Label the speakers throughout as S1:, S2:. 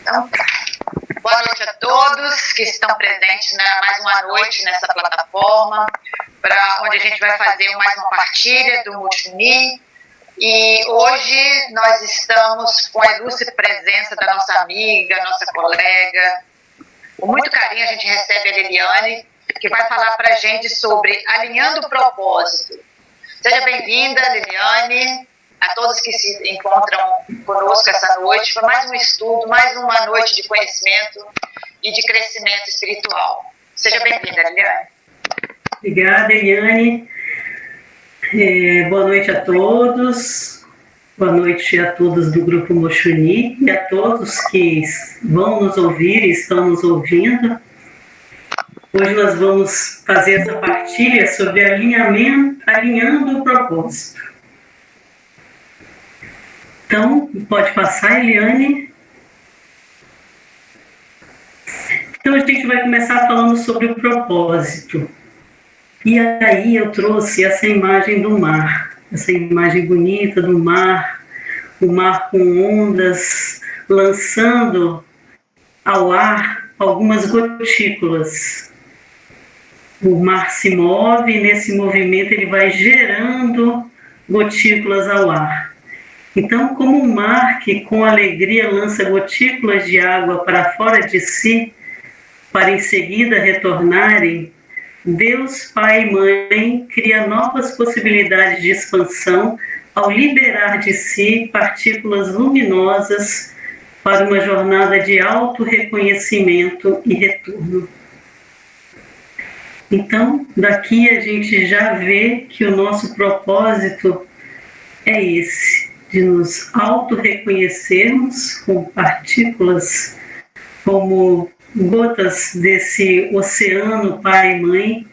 S1: Então, boa noite a todos que estão presentes mais uma noite nessa plataforma, onde a gente vai fazer mais uma partilha do Moshuni. E hoje nós estamos com a ilustre presença da nossa amiga, nossa colega. Com muito carinho a gente recebe a Liliane, que vai falar para a gente sobre alinhando o propósito. Seja bem-vinda, Liliane, a todos que se encontram conosco essa noite. Foi mais um estudo, mais uma noite de conhecimento e de crescimento espiritual. Seja bem-vinda, Liliane.
S2: Obrigada, Eliane. Boa noite a todos. Boa noite a todos do Grupo Moshuni e a todos que vão nos ouvir e estão nos ouvindo. Hoje nós vamos fazer essa partilha sobre alinhando o propósito. Então, pode passar, Eliane. Então, a gente vai começar falando sobre o propósito. E aí eu trouxe essa imagem do mar, essa imagem bonita do mar, o mar com ondas, lançando ao ar algumas gotículas. O mar se move e nesse movimento ele vai gerando gotículas ao ar. Então, como um mar que com alegria lança gotículas de água para fora de si, para em seguida retornarem, Deus, Pai e Mãe, cria novas possibilidades de expansão ao liberar de si partículas luminosas para uma jornada de auto-reconhecimento e retorno. Então, daqui a gente já vê que o nosso propósito é esse, de nos auto-reconhecermos com partículas como gotas desse oceano Pai e Mãe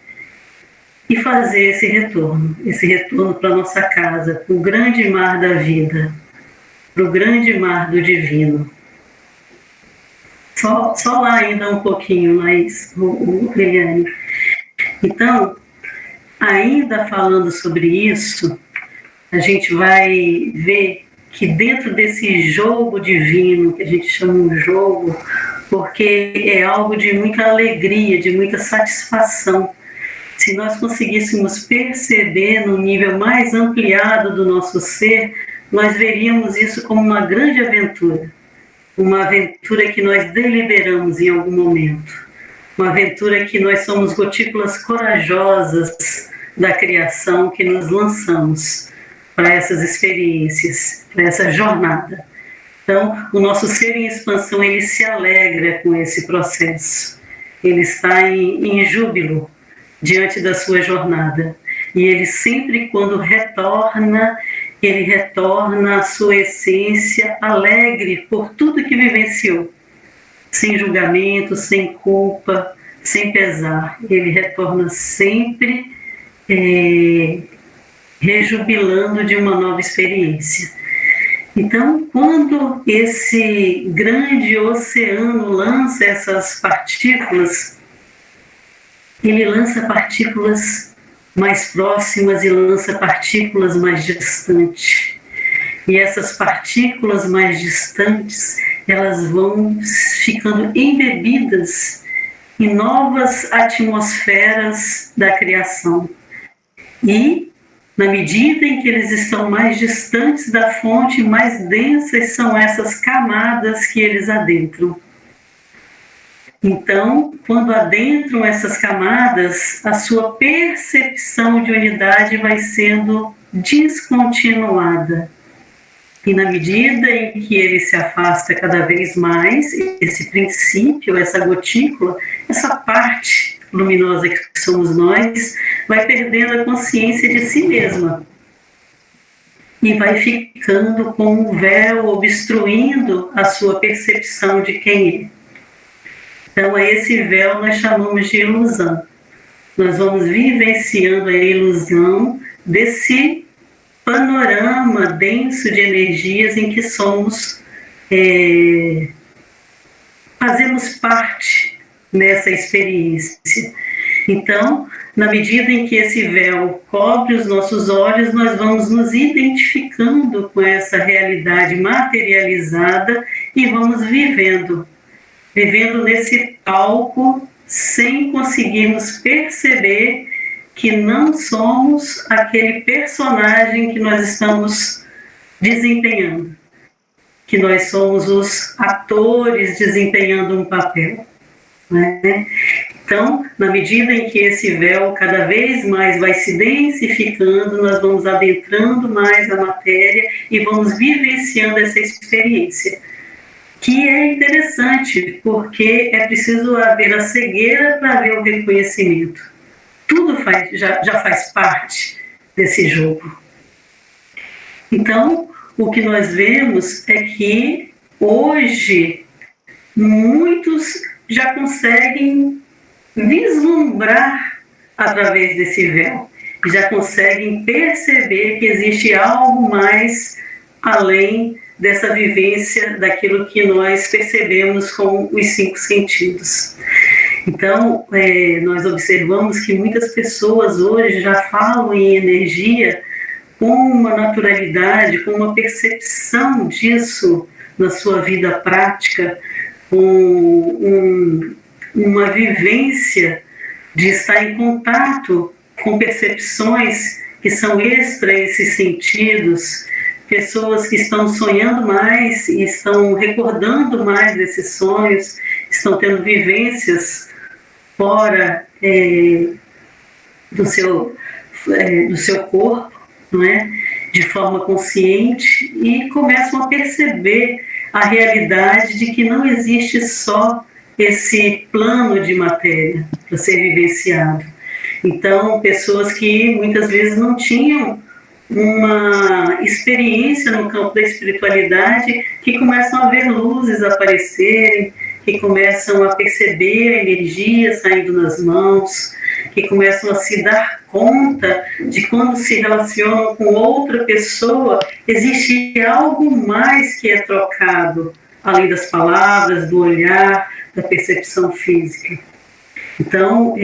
S2: e fazer esse retorno para a nossa casa, para o grande mar da vida, para o grande mar do divino. Só lá ainda um pouquinho mais, Eliane. Então, ainda falando sobre isso, a gente vai ver que dentro desse jogo divino, que a gente chama um jogo, porque é algo de muita alegria, de muita satisfação. Se nós conseguíssemos perceber no nível mais ampliado do nosso ser, nós veríamos isso como uma grande aventura. Uma aventura que nós deliberamos em algum momento. Uma aventura que nós somos gotículas corajosas da criação que nos lançamos para essas experiências, para essa jornada. Então, o nosso ser em expansão, ele se alegra com esse processo. Ele está em júbilo diante da sua jornada. E ele sempre, quando retorna, ele retorna à sua essência alegre por tudo que vivenciou. Sem julgamento, sem culpa, sem pesar. Ele retorna sempre rejubilando de uma nova experiência. Então, quando esse grande oceano lança essas partículas, ele lança partículas mais próximas e lança partículas mais distantes. E essas partículas mais distantes, elas vão ficando embebidas em novas atmosferas da criação. E na medida em que eles estão mais distantes da fonte, mais densas são essas camadas que eles adentram. Então, quando adentram essas camadas, a sua percepção de unidade vai sendo descontinuada. E na medida em que ele se afasta cada vez mais, esse princípio, essa gotícula, essa parte luminosa que somos nós, vai perdendo a consciência de si mesma e vai ficando com um véu obstruindo a sua percepção de quem é. Então, a esse véu nós chamamos de ilusão. Nós vamos vivenciando a ilusão desse panorama denso de energias em que somos, fazemos parte nessa experiência. Então, na medida em que esse véu cobre os nossos olhos, nós vamos nos identificando com essa realidade materializada e vamos vivendo nesse palco sem conseguirmos perceber que não somos aquele personagem que nós estamos desempenhando, que nós somos os atores desempenhando um papel, né? Então, na medida em que esse véu cada vez mais vai se densificando, nós vamos adentrando mais a matéria e vamos vivenciando essa experiência, que é interessante, porque é preciso haver a cegueira para ver o reconhecimento. Tudo já faz parte desse jogo. Então, o que nós vemos é que hoje muitos já conseguem vislumbrar através desse véu, já conseguem perceber que existe algo mais além dessa vivência daquilo que nós percebemos com os 5 sentidos. Então, nós observamos que muitas pessoas hoje já falam em energia com uma naturalidade, com uma percepção disso na sua vida prática, com uma vivência de estar em contato com percepções que são extra esses sentidos, pessoas que estão sonhando mais e estão recordando mais desses sonhos, estão tendo vivências fora do seu corpo, não é? De forma consciente, e começam a perceber a realidade de que não existe só esse plano de matéria para ser vivenciado. Então, pessoas que muitas vezes não tinham uma experiência no campo da espiritualidade, que começam a ver luzes aparecerem, que começam a perceber a energia saindo nas mãos, que começam a se dar conta de quando se relacionam com outra pessoa, existe algo mais que é trocado, além das palavras, do olhar, da percepção física. Então,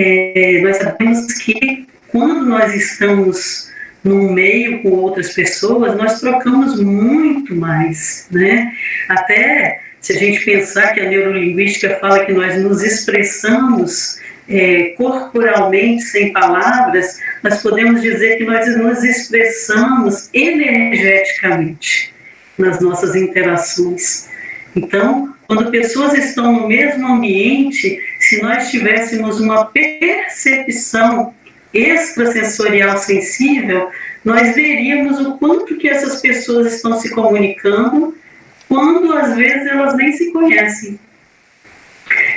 S2: nós sabemos que quando nós estamos num meio com outras pessoas, nós trocamos muito mais, né? Até se a gente pensar que a neurolinguística fala que nós nos expressamos corporalmente, sem palavras, nós podemos dizer que nós nos expressamos energeticamente nas nossas interações. Então, quando pessoas estão no mesmo ambiente, se nós tivéssemos uma percepção extrasensorial sensível, nós veríamos o quanto que essas pessoas estão se comunicando, quando às vezes elas nem se conhecem.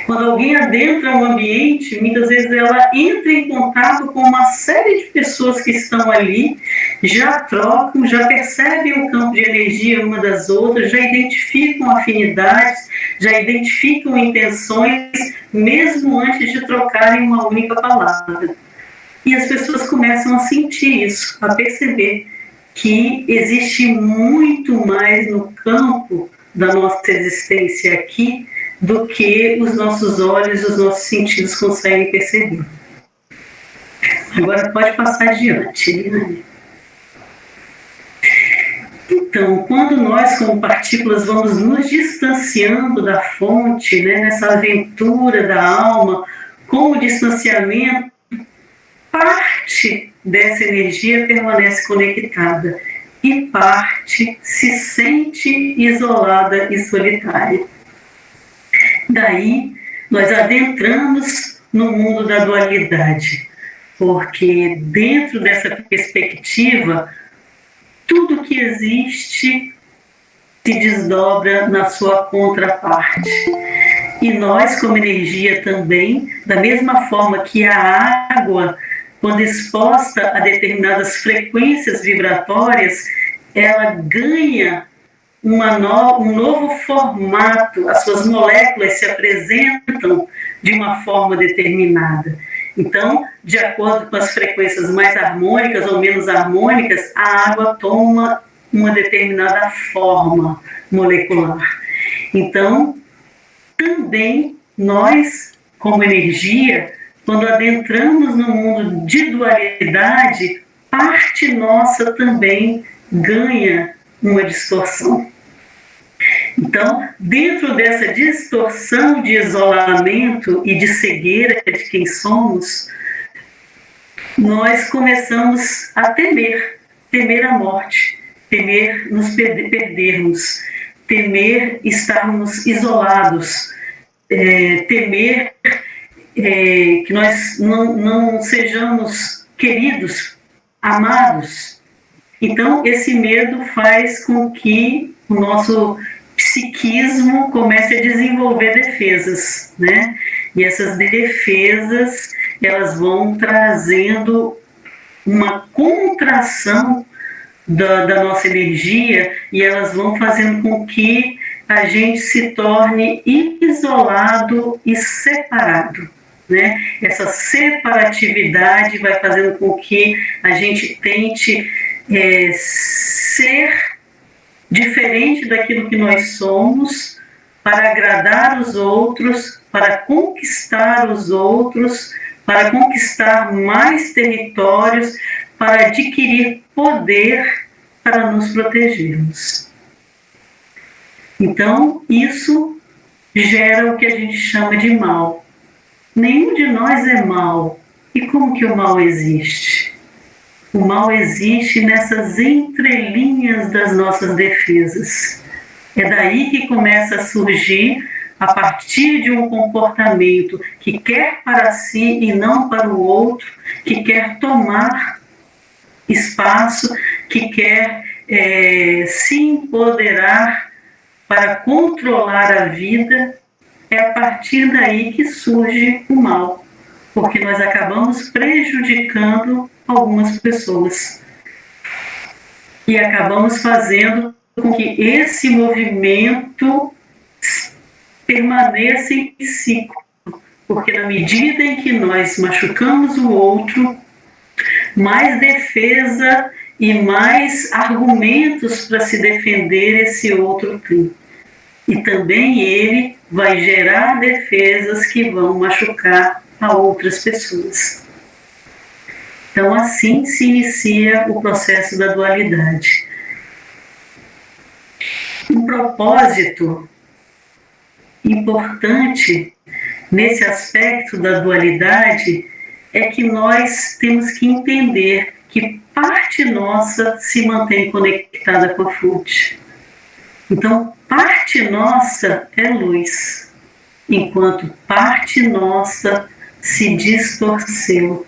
S2: Quando alguém adentra um ambiente, muitas vezes ela entra em contato com uma série de pessoas que estão ali, já trocam, já percebem o campo de energia uma das outras, já identificam afinidades, já identificam intenções, mesmo antes de trocarem uma única palavra. E as pessoas começam a sentir isso, a perceber que existe muito mais no campo da nossa existência aqui do que os nossos olhos, os nossos sentidos conseguem perceber. Agora pode passar adiante, né? Então, quando nós, como partículas, vamos nos distanciando da fonte, né, nessa aventura da alma, com o distanciamento, parte dessa energia permanece conectada e parte se sente isolada e solitária. Daí, nós adentramos no mundo da dualidade, porque dentro dessa perspectiva, tudo que existe se desdobra na sua contraparte. E nós, como energia também, da mesma forma que a água, quando exposta a determinadas frequências vibratórias, ela ganha um novo formato, as suas moléculas se apresentam de uma forma determinada. Então, de acordo com as frequências mais harmônicas ou menos harmônicas, a água toma uma determinada forma molecular. Então, também nós, como energia, quando adentramos no mundo de dualidade, parte nossa também ganha uma distorção. Então, dentro dessa distorção de isolamento e de cegueira de quem somos, nós começamos a temer a morte, temer nos perdermos, temer estarmos isolados, temer que nós não sejamos queridos, amados. Então, esse medo faz com que o nosso psiquismo comece a desenvolver defesas, né? E essas defesas, elas vão trazendo uma contração da nossa energia e elas vão fazendo com que a gente se torne isolado e separado, né? Essa separatividade vai fazendo com que a gente tente ser diferente daquilo que nós somos, para agradar os outros, para conquistar os outros, para conquistar mais territórios, para adquirir poder para nos protegermos. Então, isso gera o que a gente chama de mal. Nenhum de nós é mal. E como que o mal existe? O mal existe nessas entrelinhas das nossas defesas. É daí que começa a surgir, a partir de um comportamento que quer para si e não para o outro, que quer tomar espaço, que quer se empoderar para controlar a vida. É a partir daí que surge o mal, porque nós acabamos prejudicando algumas pessoas e acabamos fazendo com que esse movimento permaneça em ciclo, porque na medida em que nós machucamos o outro, mais defesa e mais argumentos para se defender esse outro tem. E também ele vai gerar defesas que vão machucar a outras pessoas. Então, assim se inicia o processo da dualidade. Um propósito importante nesse aspecto da dualidade é que nós temos que entender que parte nossa se mantém conectada com a fonte. Então, parte nossa é luz, enquanto parte nossa se distorceu.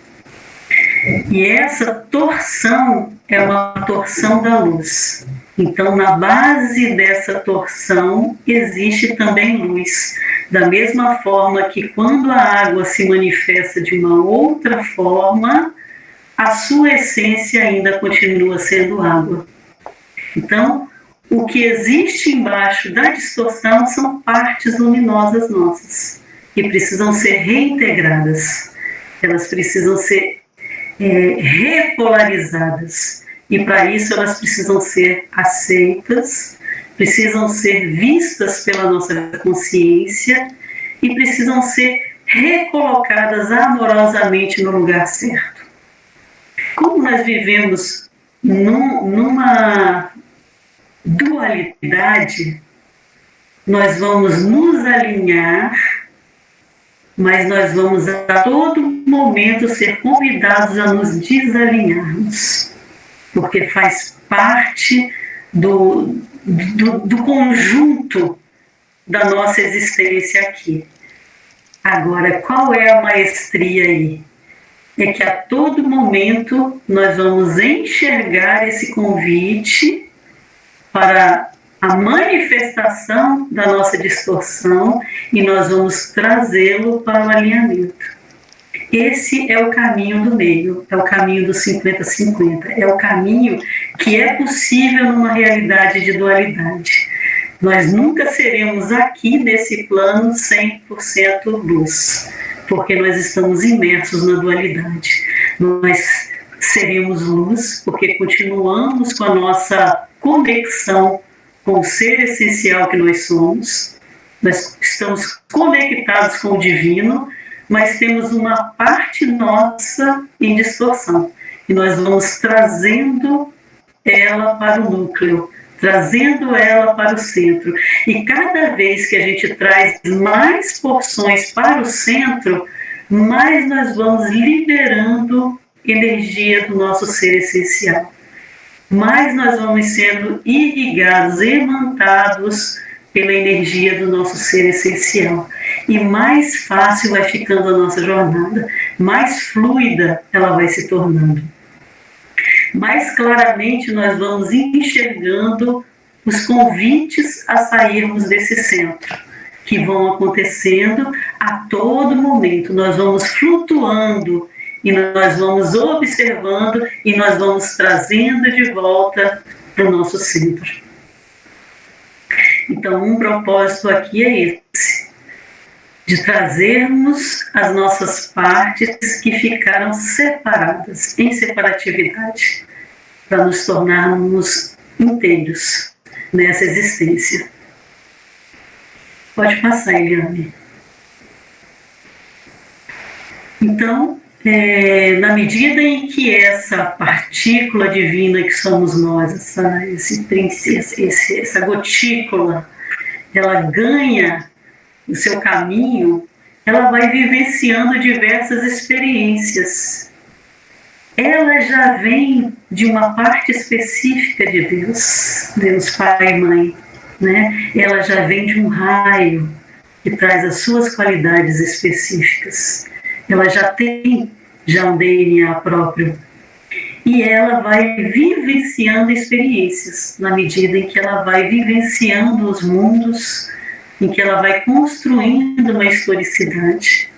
S2: E essa torção é uma torção da luz. Então, na base dessa torção existe também luz. Da mesma forma que quando a água se manifesta de uma outra forma, a sua essência ainda continua sendo água. Então, o que existe embaixo da distorção são partes luminosas nossas, que precisam ser reintegradas. Elas precisam ser repolarizadas. E para isso elas precisam ser aceitas, precisam ser vistas pela nossa consciência e precisam ser recolocadas amorosamente no lugar certo. Como nós vivemos numa dualidade, nós vamos nos alinhar, mas nós vamos a todo momento ser convidados a nos desalinharmos, porque faz parte do conjunto da nossa existência aqui. Agora, qual é a maestria aí? É que a todo momento nós vamos enxergar esse convite para a manifestação da nossa distorção e nós vamos trazê-lo para o alinhamento. Esse é o caminho do meio, é o caminho do 50-50, é o caminho que é possível numa realidade de dualidade. Nós nunca seremos aqui nesse plano 100% luz, porque nós estamos imersos na dualidade. Nós seremos luz porque continuamos com a nossa conexão com o ser essencial que nós somos. Nós estamos conectados com o divino, mas temos uma parte nossa em distorção. E nós vamos trazendo ela para o núcleo, trazendo ela para o centro. E cada vez que a gente traz mais porções para o centro, mais nós vamos liberando energia do nosso ser essencial. Mais nós vamos sendo irrigados, imantados pela energia do nosso ser essencial. E mais fácil vai ficando a nossa jornada, mais fluida ela vai se tornando. Mais claramente nós vamos enxergando os convites a sairmos desse centro, que vão acontecendo a todo momento. Nós vamos flutuando e nós vamos observando e nós vamos trazendo de volta para o nosso centro. Então, um propósito aqui é esse, de trazermos as nossas partes que ficaram separadas, em separatividade, para nos tornarmos inteiros nessa existência. Pode passar, Eliane. Então, na medida em que essa partícula divina que somos nós, essa gotícula, ela ganha o seu caminho, ela vai vivenciando diversas experiências. Ela já vem de uma parte específica de Deus, Deus Pai e Mãe, né? Ela já vem de um raio que traz as suas qualidades específicas. Ela já tem um DNA próprio. E ela vai vivenciando experiências, na medida em que ela vai vivenciando os mundos, em que ela vai construindo uma historicidade.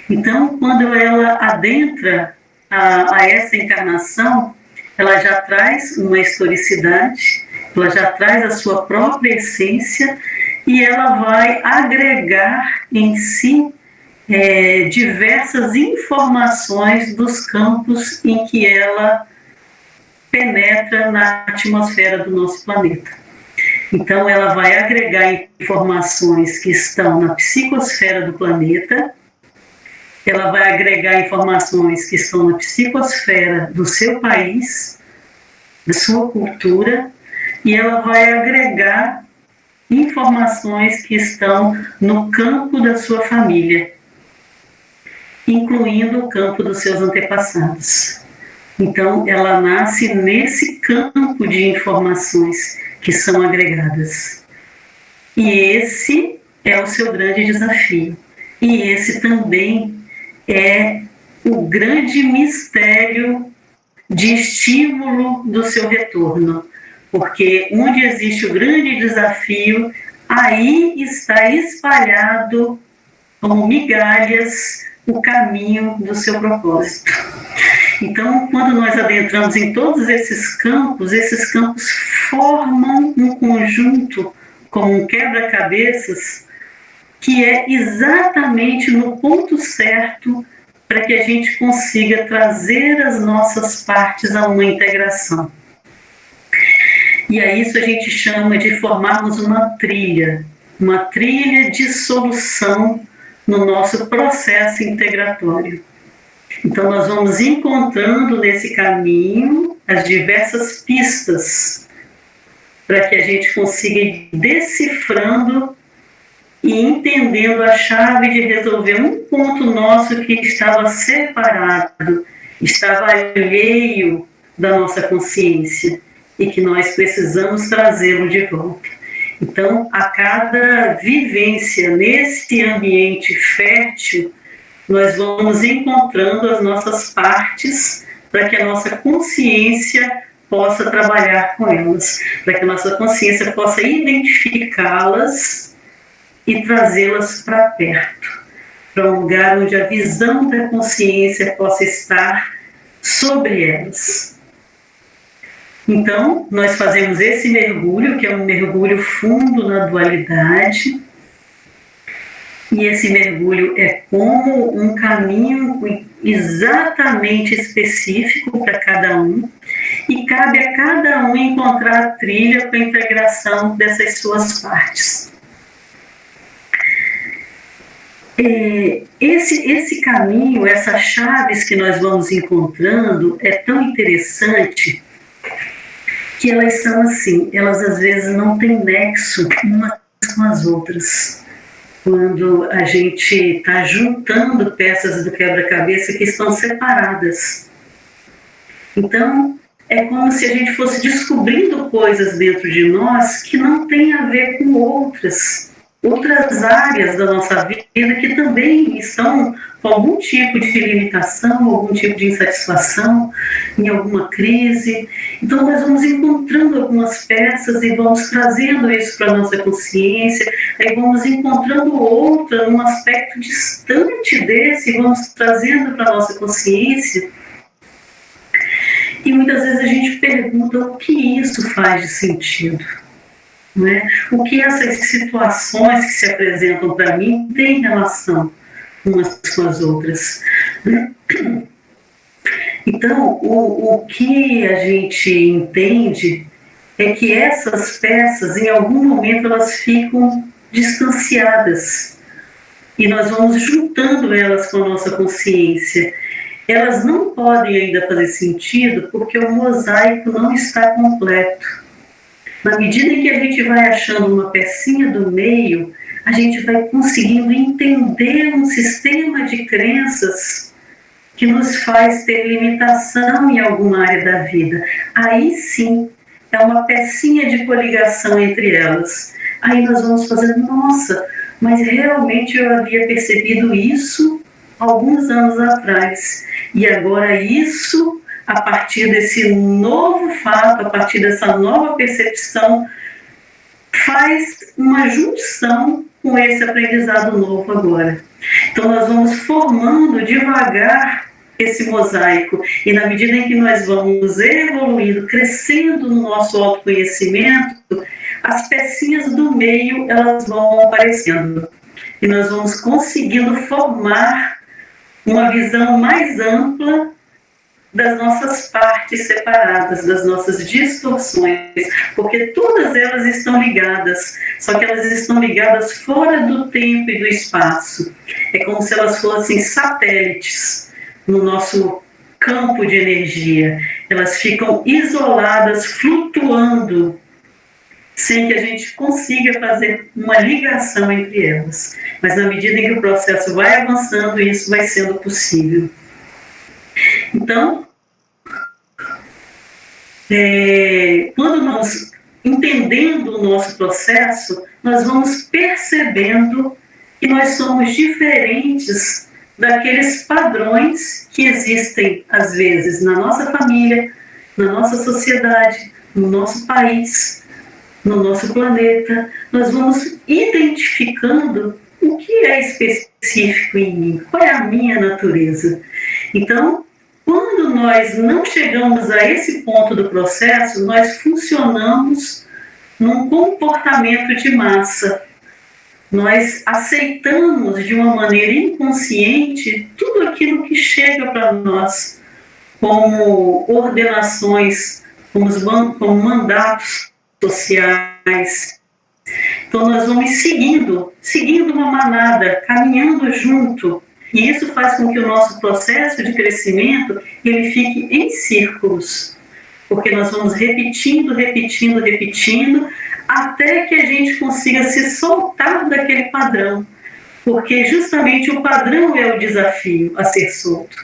S2: Então, quando ela adentra a essa encarnação, ela já traz uma historicidade, ela já traz a sua própria essência e ela vai agregar em si diversas informações dos campos em que ela penetra na atmosfera do nosso planeta. Então, ela vai agregar informações que estão na psicosfera do planeta, ela vai agregar informações que estão na psicosfera do seu país, da sua cultura, e ela vai agregar informações que estão no campo da sua família, incluindo o campo dos seus antepassados. Então, ela nasce nesse campo de informações que são agregadas. E esse é o seu grande desafio. E esse também é o grande mistério de estímulo do seu retorno. Porque onde existe o grande desafio, aí está espalhado como migalhas o caminho do seu propósito. Então, quando nós adentramos em todos esses campos formam um conjunto, como um quebra-cabeças, que é exatamente no ponto certo para que a gente consiga trazer as nossas partes a uma integração. E a isso a gente chama de formarmos uma trilha de solução no nosso processo integratório. Então, nós vamos encontrando nesse caminho as diversas pistas para que a gente consiga ir decifrando e entendendo a chave de resolver um ponto nosso que estava separado, estava alheio da nossa consciência e que nós precisamos trazê-lo de volta. Então, a cada vivência nesse ambiente fértil, nós vamos encontrando as nossas partes para que a nossa consciência possa trabalhar com elas, para que a nossa consciência possa identificá-las e trazê-las para perto, para um lugar onde a visão da consciência possa estar sobre elas. Então, nós fazemos esse mergulho, que é um mergulho fundo na dualidade, e esse mergulho é como um caminho exatamente específico para cada um, e cabe a cada um encontrar a trilha para a integração dessas suas partes. esse caminho, essas chaves que nós vamos encontrando é tão interessante que elas são assim, elas às vezes não têm nexo umas com as outras. Quando a gente está juntando peças do quebra-cabeça que estão separadas. Então, é como se a gente fosse descobrindo coisas dentro de nós que não têm a ver com outras áreas da nossa vida que também estão com algum tipo de limitação, algum tipo de insatisfação, em alguma crise. Então nós vamos encontrando algumas peças e vamos trazendo isso para a nossa consciência, aí vamos encontrando outra num aspecto distante desse e vamos trazendo para a nossa consciência. E muitas vezes a gente pergunta o que isso faz de sentido. Né? O que essas situações que se apresentam para mim têm relação umas com as outras. Então, o que a gente entende é que essas peças, em algum momento, elas ficam distanciadas e nós vamos juntando elas com a nossa consciência. Elas não podem ainda fazer sentido porque o mosaico não está completo. Na medida em que a gente vai achando uma pecinha do meio, a gente vai conseguindo entender um sistema de crenças que nos faz ter limitação em alguma área da vida. Aí sim, é uma pecinha de coligação entre elas. Aí nós vamos fazendo, nossa, mas realmente eu havia percebido isso alguns anos atrás. E agora isso, a partir desse novo fato, a partir dessa nova percepção, faz uma junção com esse aprendizado novo agora. Então nós vamos formando devagar esse mosaico e na medida em que nós vamos evoluindo, crescendo no nosso autoconhecimento, as pecinhas do meio elas vão aparecendo e nós vamos conseguindo formar uma visão mais ampla das nossas partes separadas, das nossas distorções, porque todas elas estão ligadas, só que elas estão ligadas fora do tempo e do espaço. É como se elas fossem satélites no nosso campo de energia. Elas ficam isoladas, flutuando, sem que a gente consiga fazer uma ligação entre elas. Mas na medida em que o processo vai avançando, isso vai sendo possível. Então, quando nós entendendo o nosso processo, nós vamos percebendo que nós somos diferentes daqueles padrões que existem, às vezes, na nossa família, na nossa sociedade, no nosso país, no nosso planeta. Nós vamos identificando o que é específico em mim, qual é a minha natureza. Então, quando nós não chegamos a esse ponto do processo, nós funcionamos num comportamento de massa. Nós aceitamos de uma maneira inconsciente tudo aquilo que chega para nós como ordenações, como mandatos sociais. Então nós vamos seguindo uma manada, caminhando junto. E isso faz com que o nosso processo de crescimento ele fique em círculos, porque nós vamos repetindo, até que a gente consiga se soltar daquele padrão, porque justamente o padrão é o desafio a ser solto.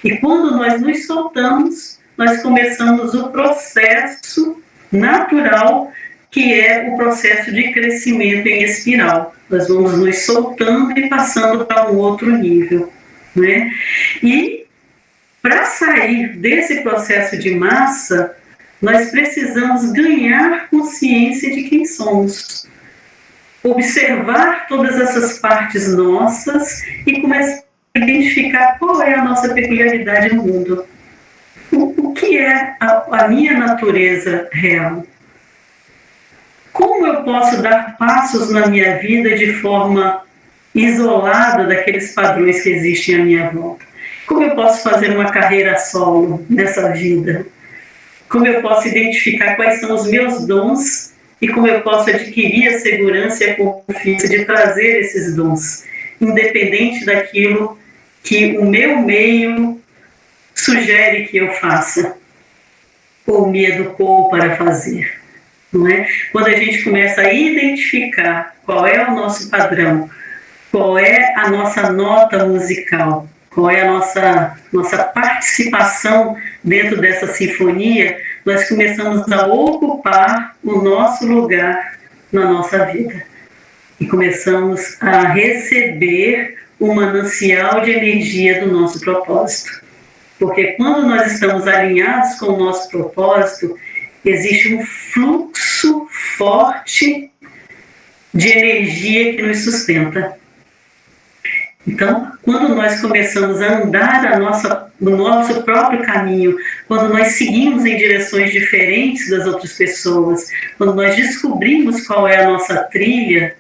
S2: E quando nós nos soltamos, nós começamos o processo natural, que é o processo de crescimento em espiral. Nós vamos nos soltando e passando para um outro nível, né? E para sair desse processo de massa, nós precisamos ganhar consciência de quem somos. Observar todas essas partes nossas e começar a identificar qual é a nossa peculiaridade no mundo. O que é a minha natureza real? Como eu posso dar passos na minha vida de forma isolada daqueles padrões que existem à minha volta? Como eu posso fazer uma carreira solo nessa vida? Como eu posso identificar quais são os meus dons e como eu posso adquirir a segurança e a confiança de trazer esses dons independente daquilo que o meu meio sugere que eu faça, ou me educou para fazer. Não é? Quando a gente começa a identificar qual é o nosso padrão, qual é a nossa nota musical, qual é a nossa participação dentro dessa sinfonia, nós começamos a ocupar o nosso lugar na nossa vida. E começamos a receber o manancial de energia do nosso propósito. Porque quando nós estamos alinhados com o nosso propósito, existe um fluxo forte de energia que nos sustenta. Então, quando nós começamos a andar no nosso próprio caminho, quando nós seguimos em direções diferentes das outras pessoas, quando nós descobrimos qual é a nossa trilha,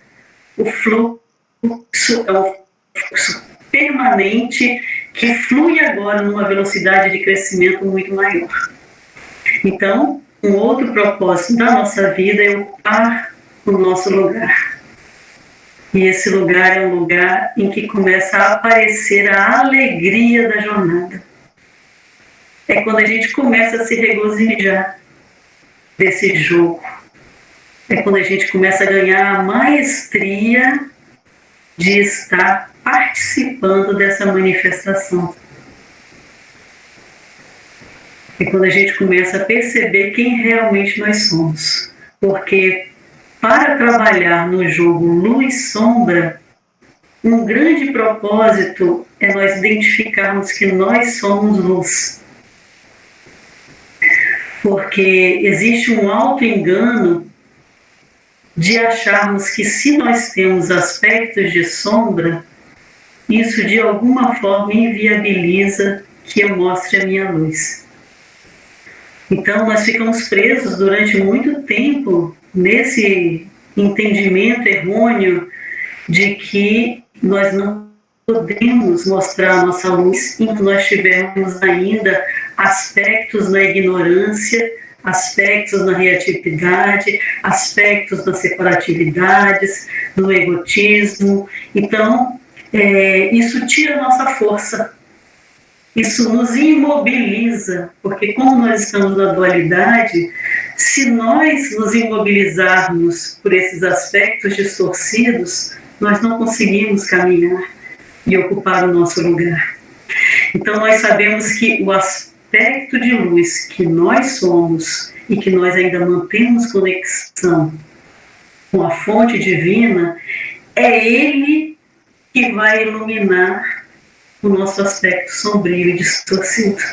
S2: o fluxo é um fluxo permanente que flui agora numa velocidade de crescimento muito maior. Então, um outro propósito da nossa vida é ocupar o nosso lugar. E esse lugar é um lugar em que começa a aparecer a alegria da jornada. É quando a gente começa a se regozijar desse jogo. É quando a gente começa a ganhar a maestria de estar participando dessa manifestação. É quando a gente começa a perceber quem realmente nós somos. Porque para trabalhar no jogo luz-sombra, um grande propósito é nós identificarmos que nós somos luz. Porque existe um auto-engano de acharmos que se nós temos aspectos de sombra, isso de alguma forma inviabiliza que eu mostre a minha luz. Então nós ficamos presos durante muito tempo nesse entendimento errôneo de que nós não podemos mostrar a nossa luz enquanto nós tivermos ainda aspectos na ignorância, aspectos na reatividade, aspectos nas separatividades, no egotismo. Então, isso tira a nossa força, isso nos imobiliza, porque como nós estamos na dualidade, se nós nos imobilizarmos por esses aspectos distorcidos, nós não conseguimos caminhar e ocupar o nosso lugar. Então nós sabemos que o aspecto de luz que nós somos e que nós ainda mantemos conexão com a fonte divina, é ele que vai iluminar o nosso aspecto sombrio e distorcido.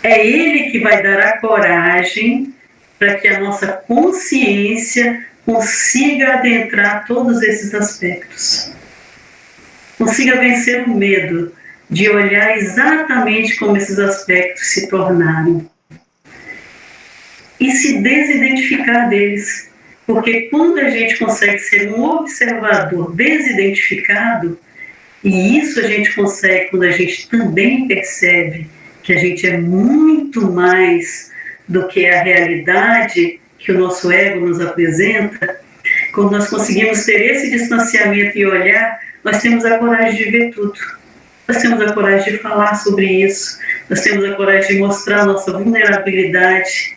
S2: É ele que vai dar a coragem para que a nossa consciência consiga adentrar todos esses aspectos. Consiga vencer o medo de olhar exatamente como esses aspectos se tornaram. E se desidentificar deles. Porque quando a gente consegue ser um observador desidentificado, e isso a gente consegue quando a gente também percebe que a gente é muito mais do que a realidade que o nosso ego nos apresenta, quando nós conseguimos ter esse distanciamento e olhar, nós temos a coragem de ver tudo. Nós temos a coragem de falar sobre isso, nós temos a coragem de mostrar a nossa vulnerabilidade,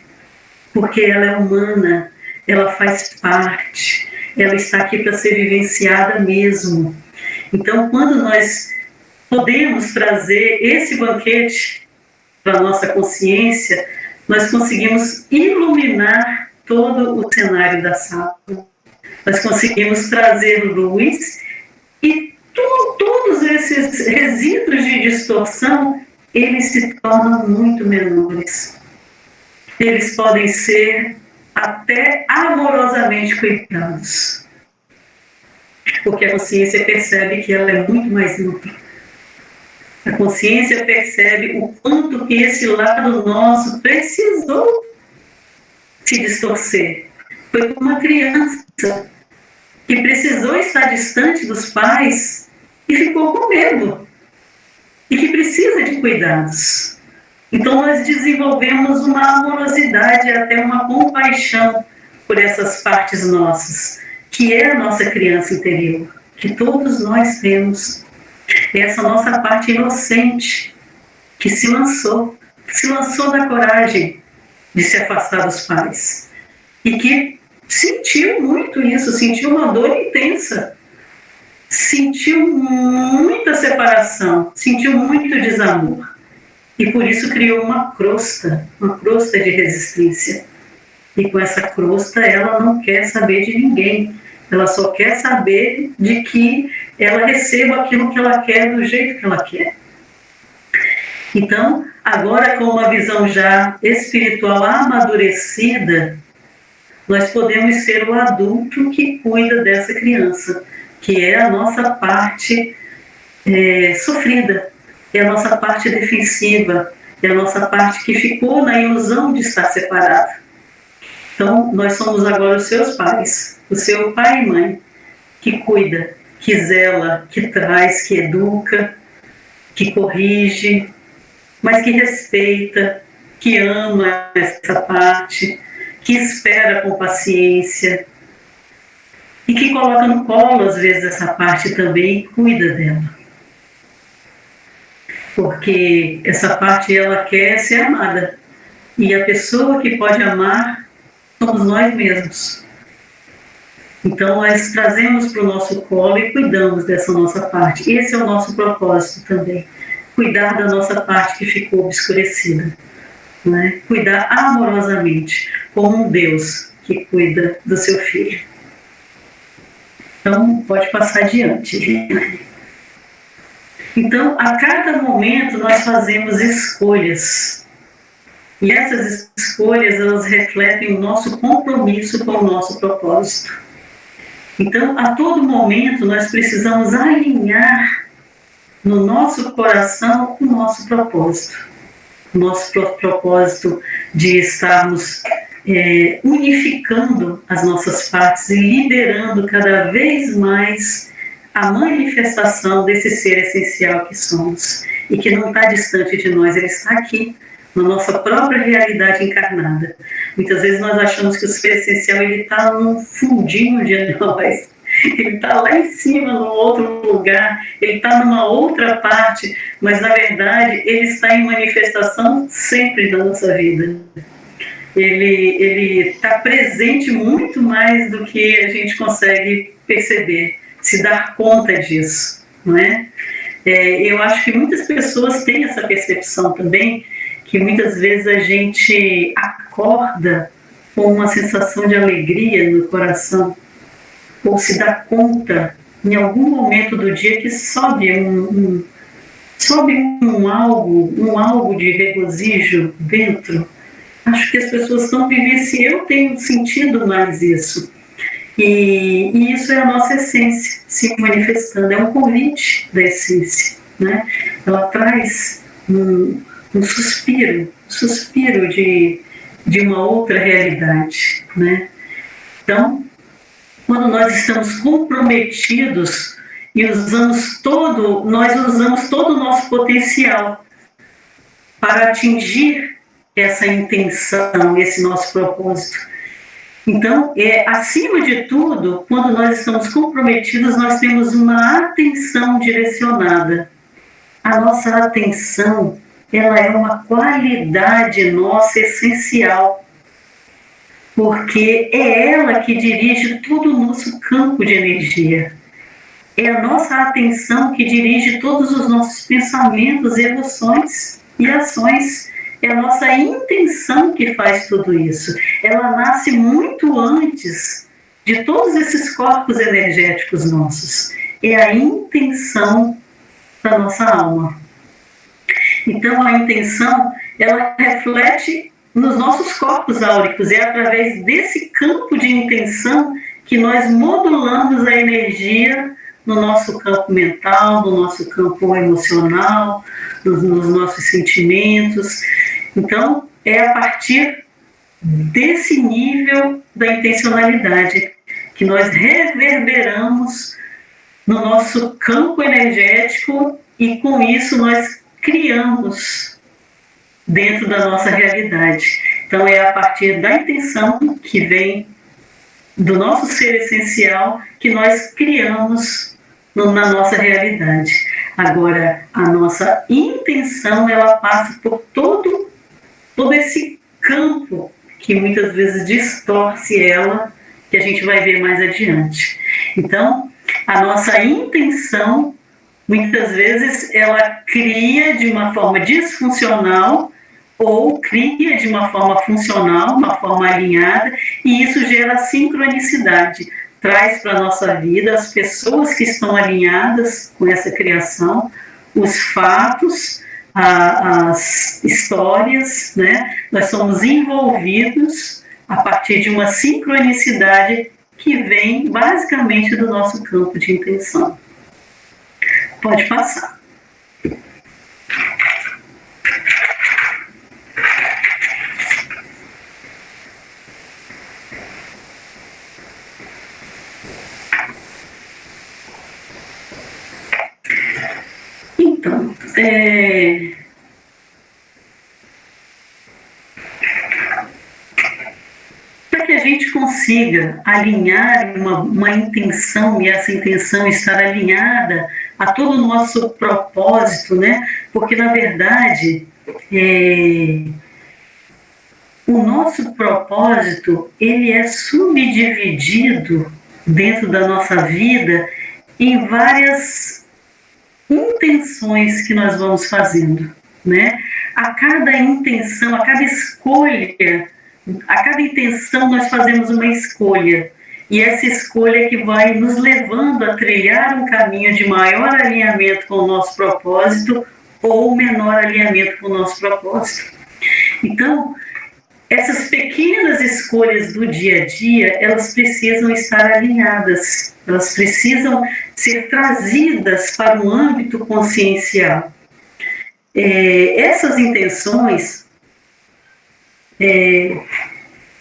S2: porque ela é humana, ela faz parte, ela está aqui para ser vivenciada mesmo. Então, quando nós podemos trazer esse banquete para a nossa consciência, nós conseguimos iluminar todo o cenário da sala. Nós conseguimos trazer luz e todos esses resíduos de distorção, eles se tornam muito menores. Eles podem ser até amorosamente cuidados. Porque a consciência percebe que ela é muito mais ampla. A consciência percebe o quanto que esse lado nosso precisou se distorcer. Foi como uma criança que precisou estar distante dos pais e ficou com medo. E que precisa de cuidados. Então nós desenvolvemos uma amorosidade, até uma compaixão por essas partes nossas, que é a nossa criança interior, que todos nós temos. Essa nossa parte inocente que se lançou da coragem de se afastar dos pais e que sentiu muito isso, sentiu uma dor intensa, sentiu muita separação, sentiu muito desamor e por isso criou uma crosta de resistência. E com essa crosta ela não quer saber de ninguém, ela só quer saber de que ela receba aquilo que ela quer do jeito que ela quer. Então, agora com uma visão já espiritual amadurecida, nós podemos ser o adulto que cuida dessa criança, que é a nossa parte sofrida, é a nossa parte defensiva, é a nossa parte que ficou na ilusão de estar separado. Então, nós somos agora os seus pais, o seu pai e mãe, que cuida, que zela, que traz, que educa, que corrige, mas que respeita, que ama essa parte, que espera com paciência e que coloca no colo, às vezes, essa parte também e cuida dela. Porque essa parte, ela quer ser amada. E a pessoa que pode amar somos nós mesmos. Então, nós trazemos para o nosso colo e cuidamos dessa nossa parte. Esse é o nosso propósito também. Cuidar da nossa parte que ficou obscurecida. Né? Cuidar amorosamente, como um Deus que cuida do seu filho. Então, pode passar adiante. Então, a cada momento nós fazemos escolhas. E essas escolhas, elas refletem o nosso compromisso com o nosso propósito. Então, a todo momento, nós precisamos alinhar no nosso coração o nosso propósito. O nosso propósito de estarmos unificando as nossas partes e liberando cada vez mais a manifestação desse ser essencial que somos e que não está distante de nós, ele está aqui, na nossa própria realidade encarnada. Muitas vezes nós achamos que o ser essencial está num fundinho de nós, ele está lá em cima, num outro lugar, ele está numa outra parte, mas na verdade ele está em manifestação sempre na nossa vida. Ele está presente muito mais do que a gente consegue perceber, se dar conta disso, não é? Eu acho que muitas pessoas têm essa percepção também, que muitas vezes a gente acorda com uma sensação de alegria no coração, ou se dá conta em algum momento do dia que sobe um algo de regozijo dentro. Acho que as pessoas estão vivenciando, eu tenho sentido mais isso. E isso é a nossa essência se manifestando, é um convite da essência, né? Ela traz um suspiro de uma outra realidade, né? Então, quando nós estamos comprometidos e nós usamos todo o nosso potencial para atingir essa intenção, esse nosso propósito. Então, acima de tudo, quando nós estamos comprometidos, nós temos uma atenção direcionada. A nossa atenção, ela é uma qualidade nossa essencial, porque é ela que dirige todo o nosso campo de energia. É a nossa atenção que dirige todos os nossos pensamentos, emoções e ações. É a nossa intenção que faz tudo isso. Ela nasce muito antes de todos esses corpos energéticos nossos. É a intenção da nossa alma. Então, a intenção, ela reflete nos nossos corpos áuricos. É através desse campo de intenção que nós modulamos a energia no nosso campo mental, no nosso campo emocional, nos nossos sentimentos. Então, é a partir desse nível da intencionalidade que nós reverberamos no nosso campo energético e com isso nós criamos dentro da nossa realidade. Então, é a partir da intenção que vem do nosso ser essencial que nós criamos na nossa realidade. Agora, a nossa intenção, ela passa por todo esse campo que muitas vezes distorce ela, que a gente vai ver mais adiante. Então, a nossa intenção, muitas vezes, ela cria de uma forma disfuncional ou cria de uma forma funcional, uma forma alinhada, e isso gera sincronicidade. Traz para a nossa vida as pessoas que estão alinhadas com essa criação, os fatos, as histórias, né? Nós somos envolvidos a partir de uma sincronicidade que vem basicamente do nosso campo de intenção. Pode passar. Então, para que a gente consiga alinhar uma intenção, e essa intenção estar alinhada a todo o nosso propósito, né? Porque, na verdade, o nosso propósito, ele é subdividido dentro da nossa vida em várias intenções que nós vamos fazendo, né? A cada intenção, a cada escolha, a cada intenção nós fazemos uma escolha, e essa escolha que vai nos levando a trilhar um caminho de maior alinhamento com o nosso propósito ou menor alinhamento com o nosso propósito. Então, essas pequenas escolhas do dia a dia, elas precisam estar alinhadas, elas precisam ser trazidas para um âmbito consciencial. Essas intenções,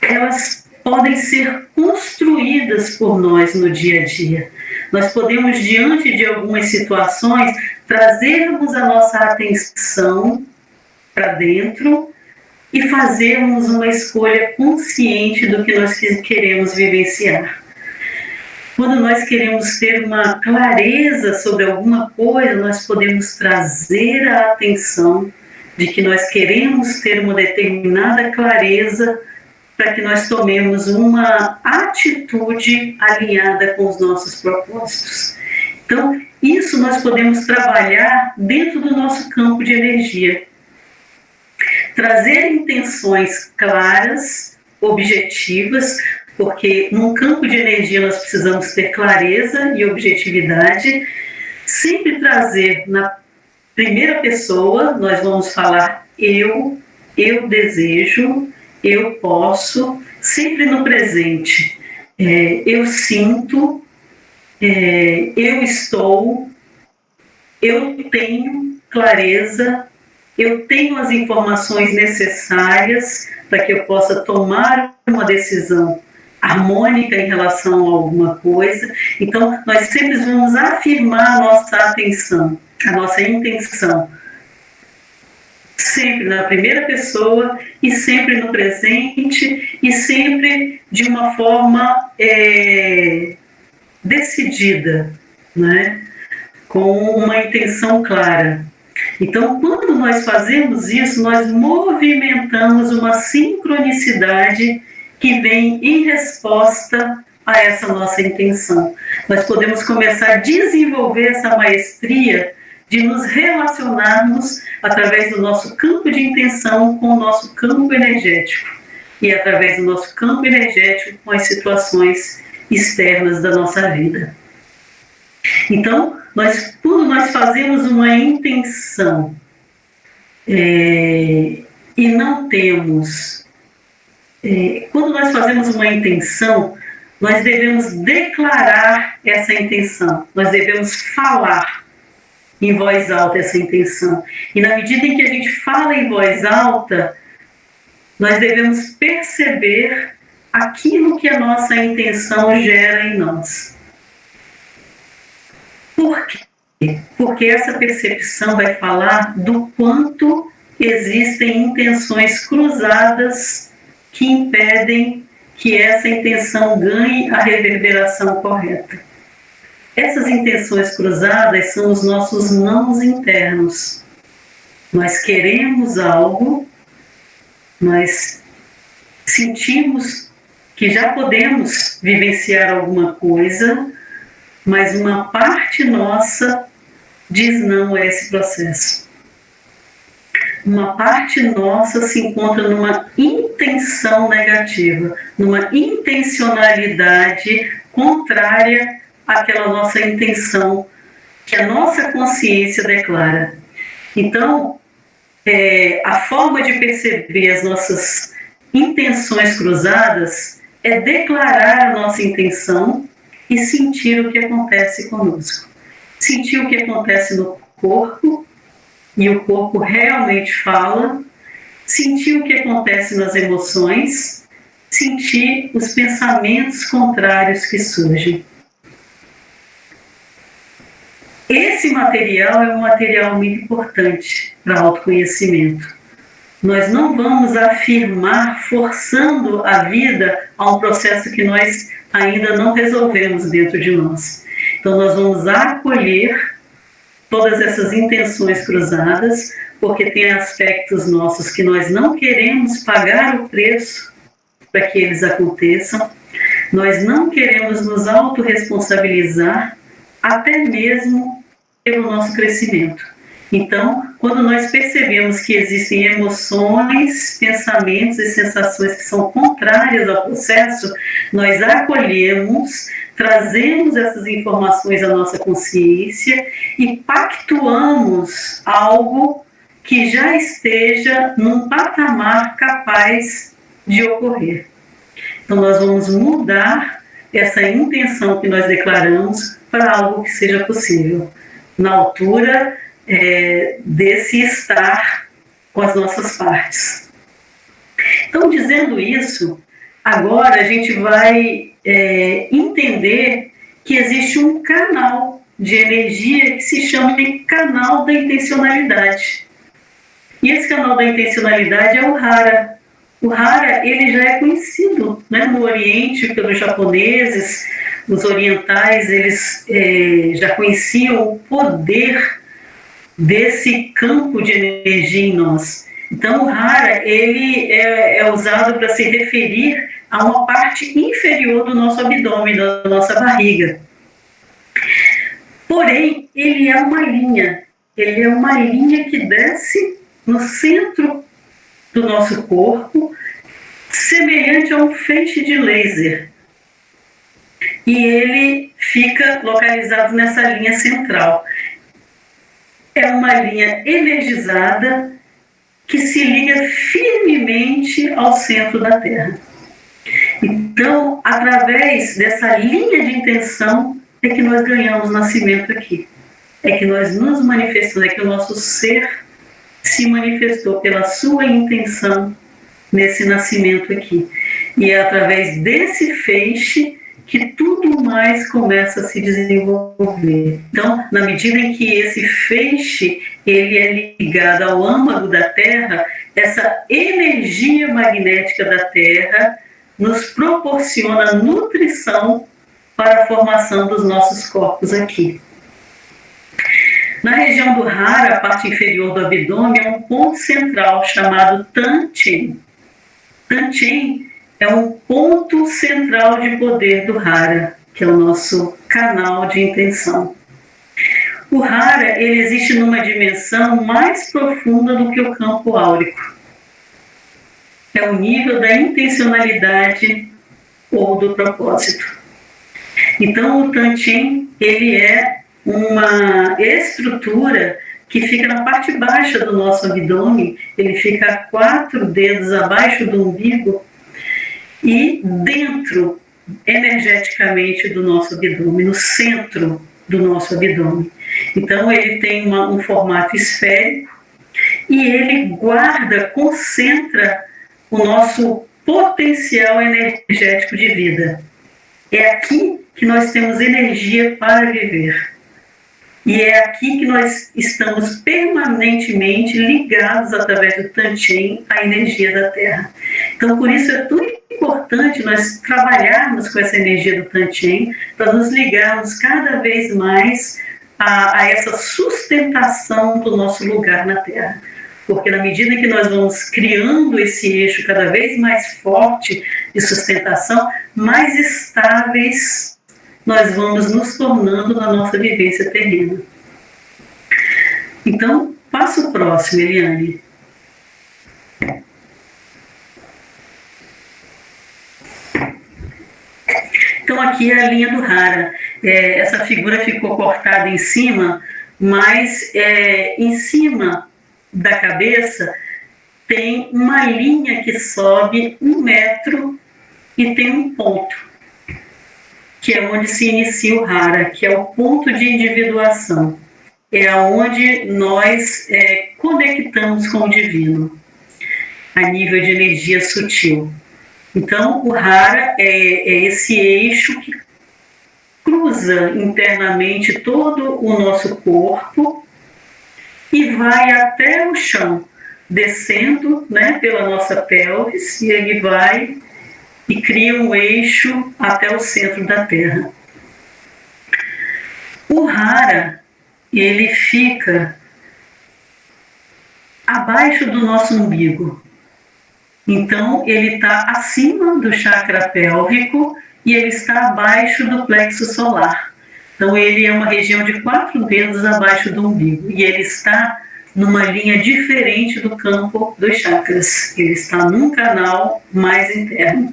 S2: elas podem ser construídas por nós no dia a dia. Nós podemos, diante de algumas situações, trazermos a nossa atenção para dentro e fazermos uma escolha consciente do que nós queremos vivenciar. Quando nós queremos ter uma clareza sobre alguma coisa, nós podemos trazer a atenção de que nós queremos ter uma determinada clareza para que nós tomemos uma atitude alinhada com os nossos propósitos. Então, isso nós podemos trabalhar dentro do nosso campo de energia. Trazer intenções claras, objetivas, porque num campo de energia nós precisamos ter clareza e objetividade. Sempre trazer na primeira pessoa, nós vamos falar eu desejo, eu posso, sempre no presente. Eu sinto, eu estou, eu tenho clareza, eu tenho as informações necessárias para que eu possa tomar uma decisão harmônica em relação a alguma coisa. Então, nós sempre vamos afirmar a nossa atenção, a nossa intenção. Sempre na primeira pessoa e sempre no presente e sempre de uma forma decidida, né? Com uma intenção clara. Então, quando nós fazemos isso, nós movimentamos uma sincronicidade que vem em resposta a essa nossa intenção. Nós podemos começar a desenvolver essa maestria de nos relacionarmos através do nosso campo de intenção com o nosso campo energético e através do nosso campo energético com as situações externas da nossa vida. Então, quando nós fazemos uma intenção e não temos... quando nós fazemos uma intenção, nós devemos declarar essa intenção, nós devemos falar em voz alta essa intenção. E na medida em que a gente fala em voz alta, nós devemos perceber aquilo que a nossa intenção gera em nós. Por quê? Porque essa percepção vai falar do quanto existem intenções cruzadas que impedem que essa intenção ganhe a reverberação correta. essas intenções cruzadas são os nossos nãos internos. Nós queremos algo, nós sentimos que já podemos vivenciar alguma coisa, mas uma parte nossa diz não a esse processo. Uma parte nossa se encontra numa intenção negativa, numa intencionalidade contrária àquela nossa intenção que a nossa consciência declara. Então, a forma de perceber as nossas intenções cruzadas é declarar a nossa intenção e sentir o que acontece conosco. Sentir o que acontece no corpo, e o corpo realmente fala, sentir o que acontece nas emoções, sentir os pensamentos contrários que surgem. Esse material é um material muito importante para autoconhecimento. Nós não vamos afirmar forçando a vida a um processo que nós ainda não resolvemos dentro de nós. Então nós vamos acolher todas essas intenções cruzadas, porque tem aspectos nossos que nós não queremos pagar o preço para que eles aconteçam. Nós não queremos nos autorresponsabilizar, até mesmo pelo nosso crescimento. Então, quando nós percebemos que existem emoções, pensamentos e sensações que são contrárias ao processo, nós acolhemos, trazemos essas informações à nossa consciência e pactuamos algo que já esteja num patamar capaz de ocorrer. Então, nós vamos mudar essa intenção que nós declaramos para algo que seja possível, na altura desse estar com as nossas partes. Então, dizendo isso, agora a gente vai entender que existe um canal de energia que se chama de canal da intencionalidade. E esse canal da intencionalidade é o Hara. O Hara, ele já é conhecido, né, no Oriente pelos japoneses. Os orientais, eles já conheciam o poder desse campo de energia em nós. Então, o Hara, ele é usado para se referir a uma parte inferior do nosso abdômen, da nossa barriga. Porém, ele é uma linha que desce no centro do nosso corpo, semelhante a um feixe de laser. E ele fica localizado nessa linha central. É uma linha energizada que se liga firmemente ao centro da Terra. Então, através dessa linha de intenção, é que nós ganhamos nascimento aqui. É que nós nos manifestamos, é que o nosso ser se manifestou pela sua intenção nesse nascimento aqui. E é através desse feixe que tudo mais começa a se desenvolver. Então, na medida em que esse feixe ele é ligado ao âmago da Terra, essa energia magnética da Terra nos proporciona nutrição para a formação dos nossos corpos aqui. Na região do Hara, a parte inferior do abdômen, é um ponto central chamado Tanchen. Tanchen é um ponto central de poder do Hara, que é o nosso canal de intenção. O Hara, ele existe numa dimensão mais profunda do que o campo áurico. É o nível da intencionalidade ou do propósito. Então, o Tanchen, ele é uma estrutura que fica na parte baixa do nosso abdômen, ele fica a 4 dedos abaixo do umbigo e dentro, energeticamente, do nosso abdômen, no centro do nosso abdômen. Então, ele tem um formato esférico e ele guarda, concentra o nosso potencial energético de vida. É aqui que nós temos energia para viver. E é aqui que nós estamos permanentemente ligados, através do Tanchen, à energia da Terra. Então, por isso é tão importante importante nós trabalharmos com essa energia do Tantien para nos ligarmos cada vez mais a essa sustentação do nosso lugar na Terra. Porque na medida que nós vamos criando esse eixo cada vez mais forte de sustentação, mais estáveis nós vamos nos tornando na nossa vivência terrena. Então, passo próximo, Eliane. Então, aqui é a linha do Hara. Essa figura ficou cortada em cima, mas em cima da cabeça tem uma linha que sobe 1 metro e tem um ponto, que é onde se inicia o Hara, que é o ponto de individuação. É onde nós conectamos com o divino, a nível de energia sutil. Então, o Hara é esse eixo que cruza internamente todo o nosso corpo e vai até o chão, descendo, né, pela nossa pelvis, e ele vai e cria um eixo até o centro da Terra. O Hara, ele fica abaixo do nosso umbigo. Então, ele está acima do chakra pélvico e ele está abaixo do plexo solar. Então, ele é uma região de 4 dedos abaixo do umbigo. E ele está numa linha diferente do campo dos chakras. Ele está num canal mais interno.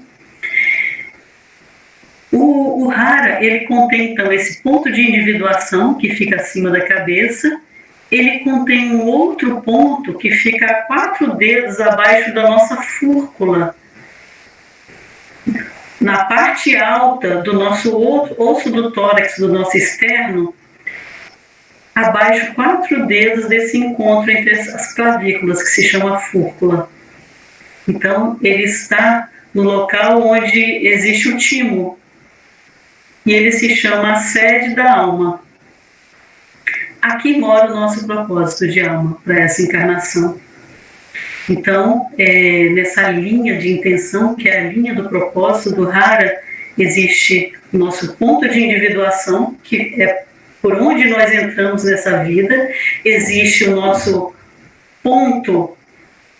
S2: O Hara, ele contém, então, esse ponto de individuação que fica acima da cabeça. Ele contém um outro ponto que fica a 4 dedos abaixo da nossa fúrcula. Na parte alta do nosso osso do tórax, do nosso externo, abaixo 4 dedos desse encontro entre as clavículas, que se chama fúrcula. Então, ele está no local onde existe o timo, e ele se chama a sede da alma. Aqui mora o nosso propósito de alma para essa encarnação. Então, nessa linha de intenção, que é a linha do propósito do Hara, existe o nosso ponto de individuação, que é por onde nós entramos nessa vida. Existe o nosso ponto,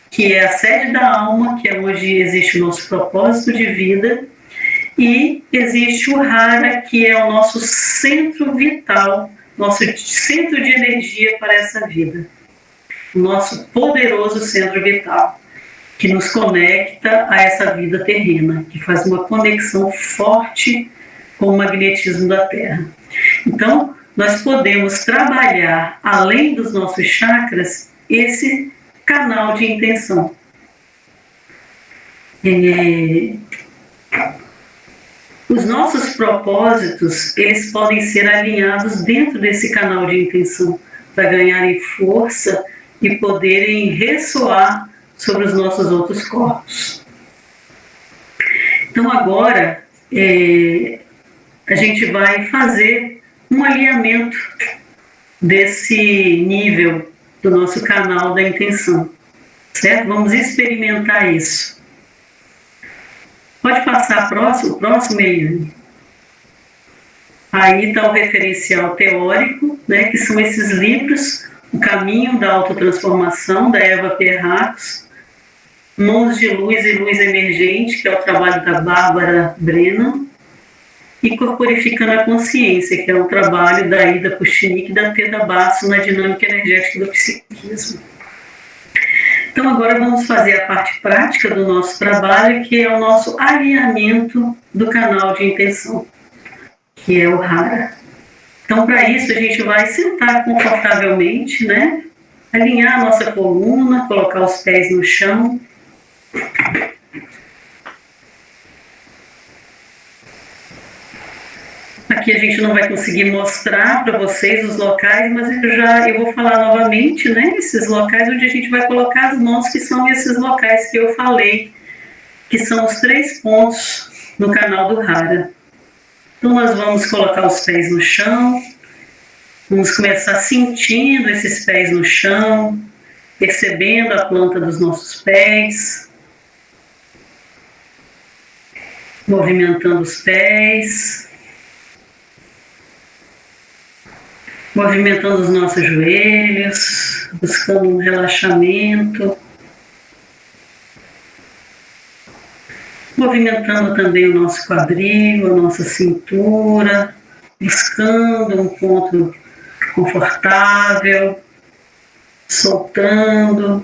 S2: que é a sede da alma, que é onde existe o nosso propósito de vida. E existe o Hara, que é o nosso centro vital, nosso centro de energia para essa vida. O nosso poderoso centro vital, que nos conecta a essa vida terrena, que faz uma conexão forte com o magnetismo da Terra. Então, nós podemos trabalhar, além dos nossos chakras, esse canal de intenção. Os nossos propósitos, eles podem ser alinhados dentro desse canal de intenção, para ganharem força e poderem ressoar sobre os nossos outros corpos. Então agora, a gente vai fazer um alinhamento desse nível do nosso canal da intenção, certo? Vamos experimentar isso. Pode passar o próximo, Eliane. Aí está o referencial teórico, né, que são esses livros, O Caminho da Autotransformação, da Eva Pierrakos, Mãos de Luz e Luz Emergente, que é o trabalho da Bárbara Brennan, e Corporificando a Consciência, que é o trabalho da Ida Pushnik e da Teda Basso na dinâmica energética do psiquismo. Então agora vamos fazer a parte prática do nosso trabalho, que é o nosso alinhamento do canal de intenção, que é o Hara. Então, para isso, a gente vai sentar confortavelmente, né? Alinhar a nossa coluna, colocar os pés no chão. Aqui a gente não vai conseguir mostrar para vocês os locais, mas eu vou falar novamente, né? Esses locais onde a gente vai colocar as mãos, que são esses locais que eu falei, que são os 3 pontos no canal do Hara. Então, nós vamos colocar os pés no chão, vamos começar sentindo esses pés no chão, percebendo a planta dos nossos pés. movimentando os pés, movimentando os nossos joelhos, buscando um relaxamento, movimentando também o nosso quadril, a nossa cintura, buscando um ponto confortável, soltando.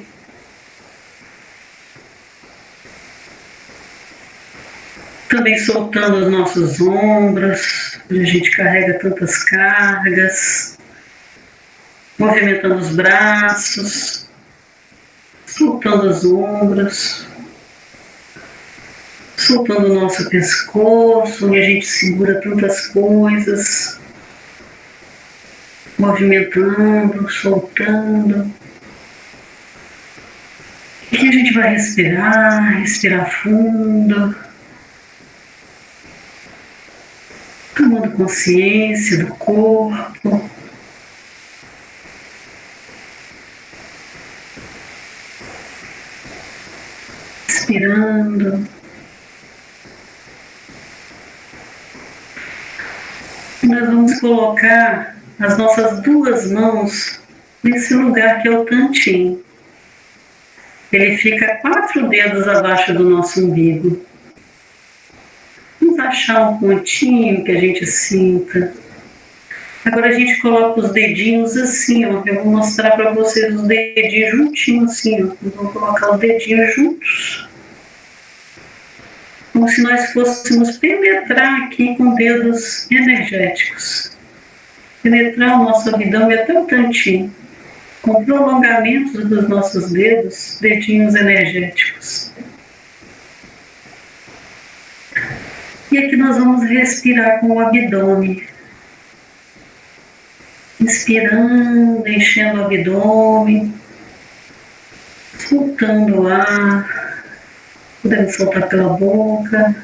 S2: Também soltando os nossos ombros, onde a gente carrega tantas cargas, movimentando os braços, soltando os ombros, soltando o nosso pescoço, onde a gente segura tantas coisas, movimentando, soltando. E aqui a gente vai respirar fundo, tomando consciência do corpo, inspirando. Nós vamos colocar as nossas duas mãos nesse lugar que é o tantim. Ele fica 4 dedos abaixo do nosso umbigo. Vamos achar um pontinho que a gente sinta. Agora a gente coloca os dedinhos assim, ó. Eu vou mostrar para vocês os dedinhos juntinhos assim, ó. Vamos colocar os dedinhos juntos. Como se nós fôssemos penetrar aqui com dedos energéticos. Penetrar o nosso abdômen até o tantinho, com prolongamentos dos nossos dedos, dedinhos energéticos. E aqui nós vamos respirar com o abdômen. Inspirando, enchendo o abdômen, soltando o ar. Podemos soltar pela boca.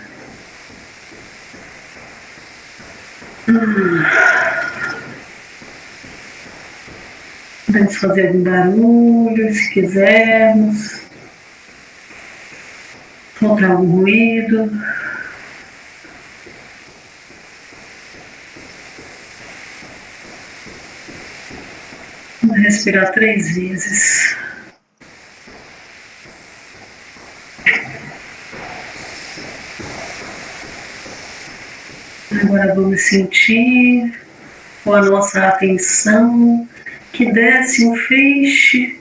S2: Podemos fazer algum barulho, se quisermos. Soltar algum ruído. Vamos respirar 3 vezes. Agora vamos sentir com a nossa atenção que desce um feixe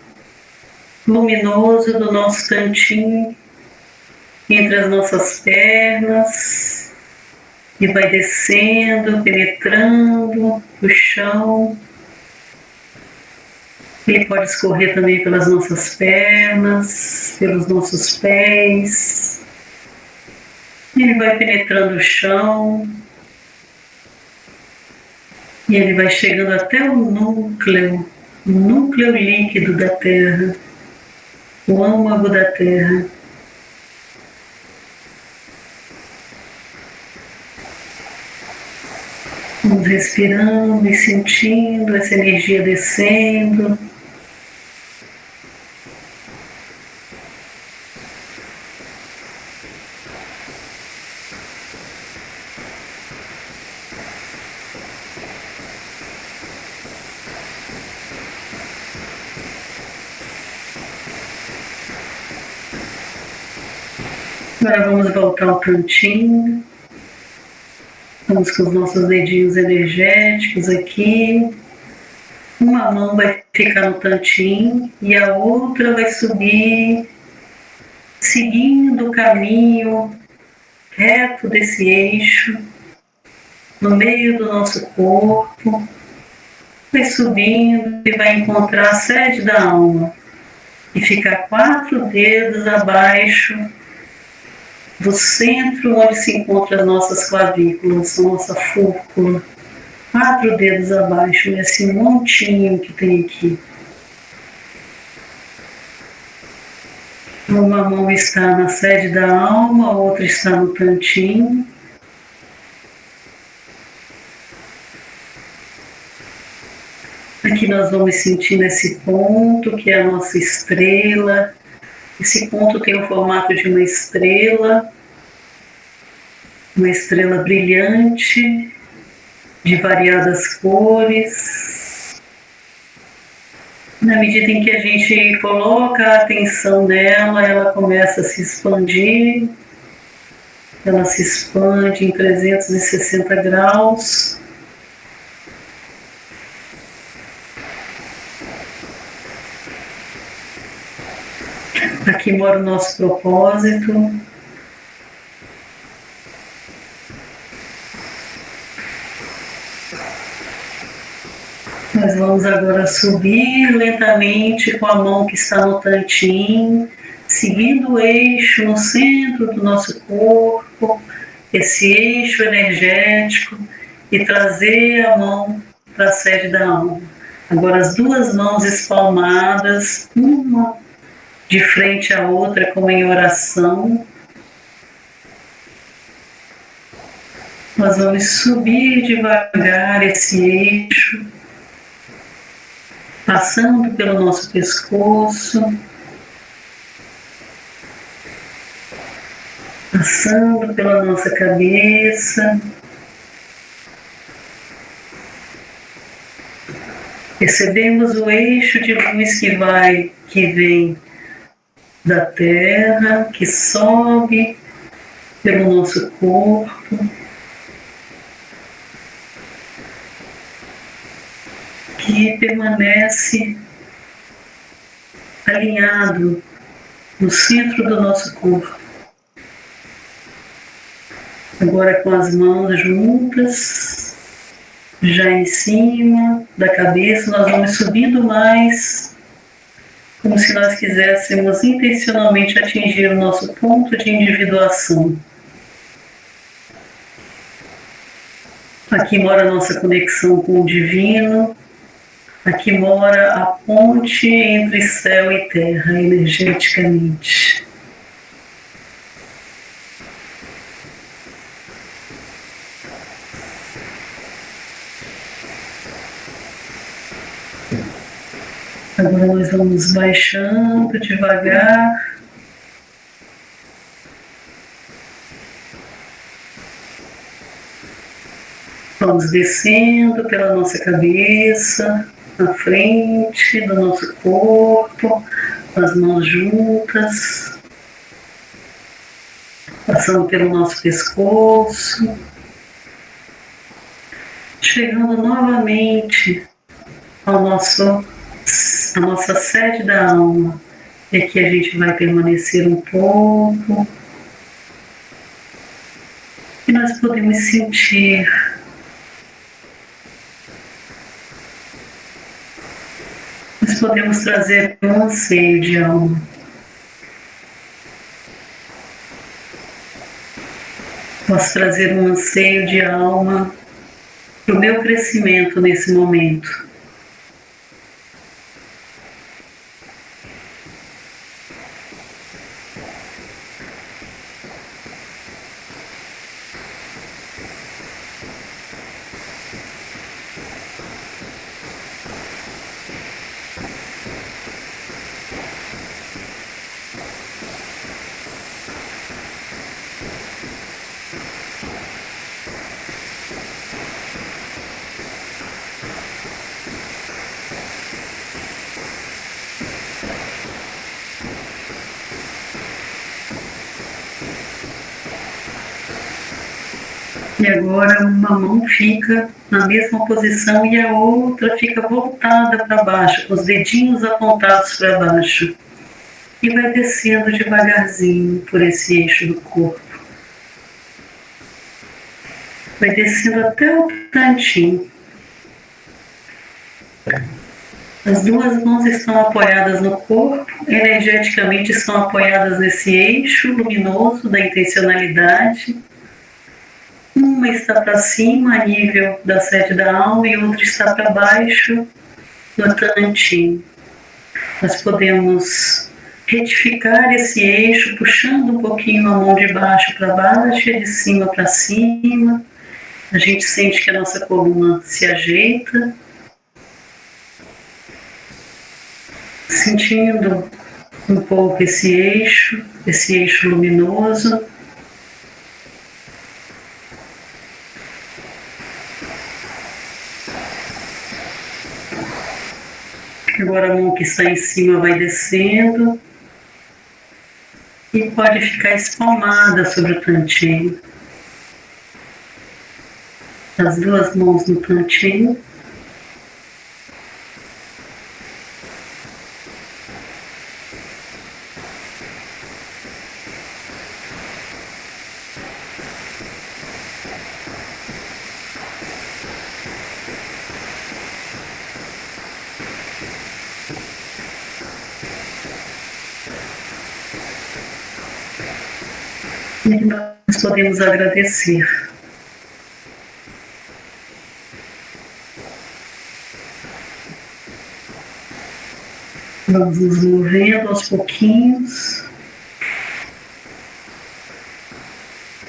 S2: luminoso do nosso tantim entre as nossas pernas e vai descendo, penetrando o chão. Ele pode escorrer também pelas nossas pernas, pelos nossos pés. Ele vai penetrando o chão. E ele vai chegando até o núcleo líquido da Terra, o âmago da Terra. Vamos respirando e sentindo essa energia descendo. Agora vamos voltar ao cantinho. Vamos com os nossos dedinhos energéticos aqui. Uma mão vai ficar no tantim e a outra vai subir, seguindo o caminho reto desse eixo, no meio do nosso corpo. Vai subindo e vai encontrar a sede da alma e ficar 4 dedos abaixo do centro onde se encontram as nossas clavículas, a nossa fúrcula. 4 dedos abaixo, nesse montinho que tem aqui. Uma mão está na sede da alma, a outra está no tantim. Aqui nós vamos sentir esse ponto que é a nossa estrela. Esse ponto tem o formato de uma estrela. uma estrela brilhante, de variadas cores. Na medida em que a gente coloca a atenção nela, ela começa a se expandir. Ela se expande em 360 graus. Aqui mora o nosso propósito. Nós vamos agora subir lentamente com a mão que está no tantim, seguindo o eixo no centro do nosso corpo, esse eixo energético, e trazer a mão para a sede da alma. Agora as duas mãos espalmadas, uma de frente à outra, como em oração. Nós vamos subir devagar esse eixo, passando pelo nosso pescoço, passando pela nossa cabeça, percebemos o eixo de luz que vem da Terra, que sobe pelo nosso corpo, que permanece alinhado no centro do nosso corpo. Agora com as mãos juntas, já em cima da cabeça, nós vamos subindo mais, como se nós quiséssemos intencionalmente atingir o nosso ponto de individuação. Aqui mora a nossa conexão com o divino. Aqui mora a ponte entre céu e terra, energeticamente. Agora nós vamos baixando devagar. Vamos descendo pela nossa cabeça, na frente do nosso corpo, as mãos juntas, passando pelo nosso pescoço, chegando novamente à nossa sede da alma. E aqui a gente vai permanecer um pouco e nós podemos sentir nós podemos trazer um anseio de alma. Posso trazer um anseio de alma para o meu crescimento nesse momento. E agora uma mão fica na mesma posição e a outra fica voltada para baixo, com os dedinhos apontados para baixo. E vai descendo devagarzinho por esse eixo do corpo. Vai descendo até o tantinho. As duas mãos estão apoiadas no corpo, energeticamente estão apoiadas nesse eixo luminoso da intencionalidade. Uma está para cima, a nível da sede da alma, e outra está para baixo, no tantinho. Nós podemos retificar esse eixo, puxando um pouquinho a mão de baixo para baixo e de cima para cima. A gente sente que a nossa coluna se ajeita, sentindo um pouco esse eixo luminoso. Agora a mão que está em cima vai descendo e pode ficar espalmada sobre o cantinho. As duas mãos no cantinho. E nós podemos agradecer. Vamos nos movendo aos pouquinhos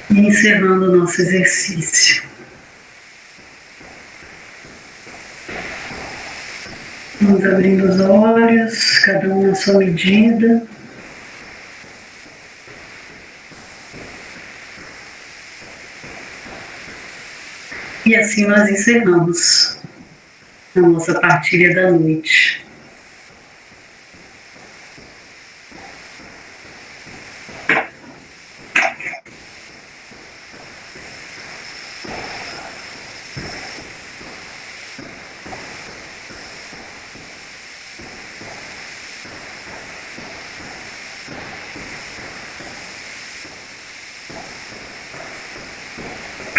S2: e encerrando o nosso exercício. Vamos abrindo os olhos, cada um na sua medida. E assim nós encerramos a nossa partilha da noite.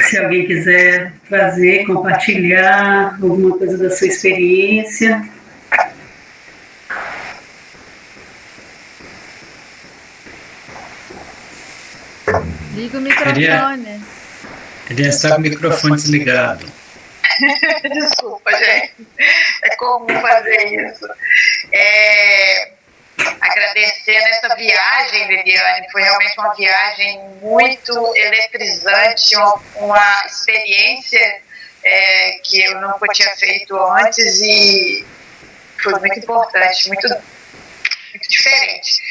S2: Se alguém quiser trazer, compartilhar alguma coisa da sua experiência.
S3: Liga o microfone.
S4: Ele está com o microfone desligado.
S1: Desculpa, gente. É comum fazer isso. Agradecer nessa viagem, Liliane, foi realmente uma viagem muito eletrizante, uma experiência que eu nunca tinha feito antes e foi muito importante, muito diferente.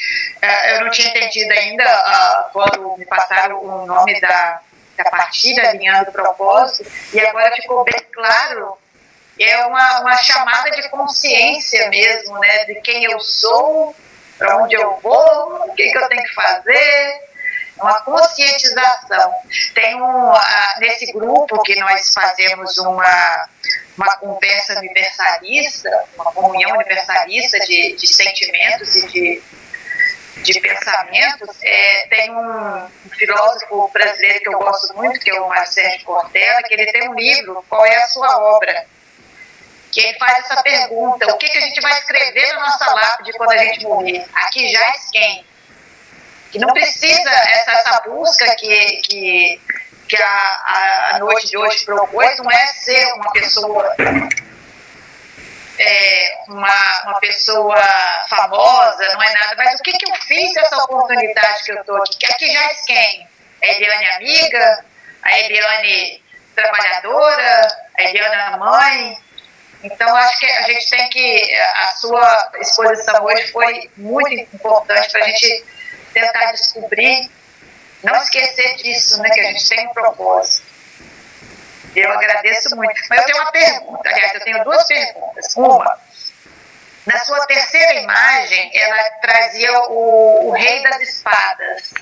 S1: Eu não tinha entendido ainda quando me passaram o nome da partilha, alinhando o propósito, e agora ficou bem claro. É uma chamada de consciência mesmo, né, de quem eu sou, para onde eu vou, o que eu tenho que fazer, uma conscientização. Tem nesse grupo que nós fazemos uma conversa universalista, uma comunhão universalista de sentimentos e de pensamentos, tem um filósofo brasileiro que eu gosto muito, que é o Mário Sérgio Cortella, que ele tem um livro, Qual é a Sua Obra? Que ele faz essa pergunta: o que a gente vai escrever na nossa lápide quando a gente morrer? Aqui jaz quem? Que não precisa essa busca que a noite de hoje propôs, não é ser uma pessoa uma pessoa famosa, não é nada, mas o que eu fiz dessa oportunidade que eu estou aqui? Que aqui jaz quem? A Eliane amiga, a Eliane trabalhadora, a Eliane mãe. Então, acho que a gente tem que... A sua exposição hoje foi muito importante para a gente tentar descobrir, não esquecer disso, né, que a gente tem um propósito. Eu agradeço muito. Mas eu tenho uma pergunta, aliás, eu tenho duas perguntas. Uma, na sua terceira imagem, ela trazia o Rei das Espadas.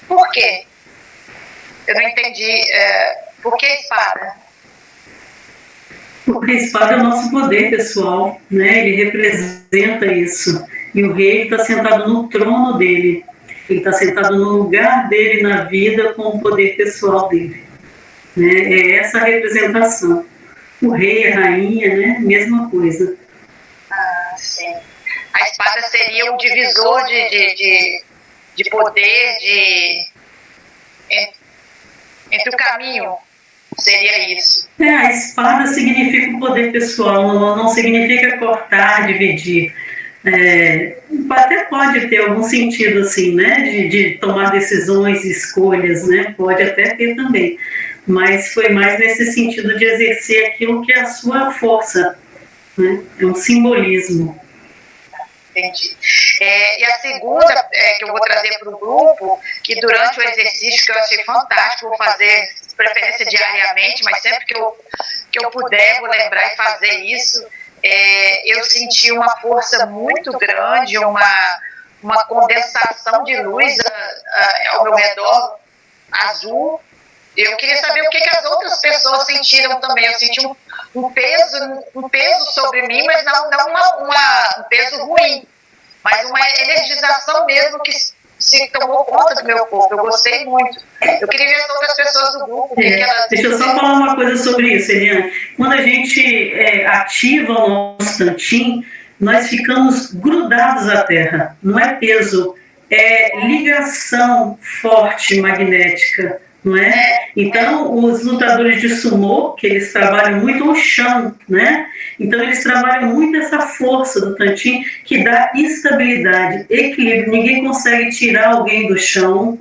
S1: Por quê? Eu não entendi. Por que espada?
S2: Porque a espada é o nosso poder pessoal, né? Ele representa isso. E o rei está sentado no trono dele. Ele está sentado no lugar dele na vida com o poder pessoal dele. Né? É essa a representação. O rei, a rainha, né? Mesma coisa.
S1: Ah, sim. A espada seria o divisor de poder, entre o caminho. Seria isso.
S2: A espada significa o poder pessoal, não significa cortar, dividir. Até pode ter algum sentido assim, né, de tomar decisões, escolhas, né, pode até ter também, mas foi mais nesse sentido de exercer aquilo que é a sua força, né, é um simbolismo.
S1: Entendi. E a segunda que eu vou trazer para o grupo, que durante o exercício que eu achei fantástico, vou fazer preferência diariamente, mas sempre que eu puder vou lembrar e fazer isso, eu senti uma força muito grande, uma condensação de luz ao meu redor, azul. Eu queria saber o que as outras pessoas sentiram também. Eu senti um peso sobre mim, mas não um peso ruim, mas uma energização mesmo que se tomou conta do meu corpo. Eu gostei muito. Eu queria ver as outras pessoas do grupo.
S2: Deixa eu só falar uma coisa sobre isso, Eliane. Quando a gente ativa o nosso tantim, nós ficamos grudados à Terra. Não é peso, é ligação forte magnética, não é? Então, os lutadores de sumô, que eles trabalham muito o chão, né? Então, eles trabalham muito essa força do tantim que dá estabilidade, equilíbrio. Ninguém consegue tirar alguém do chão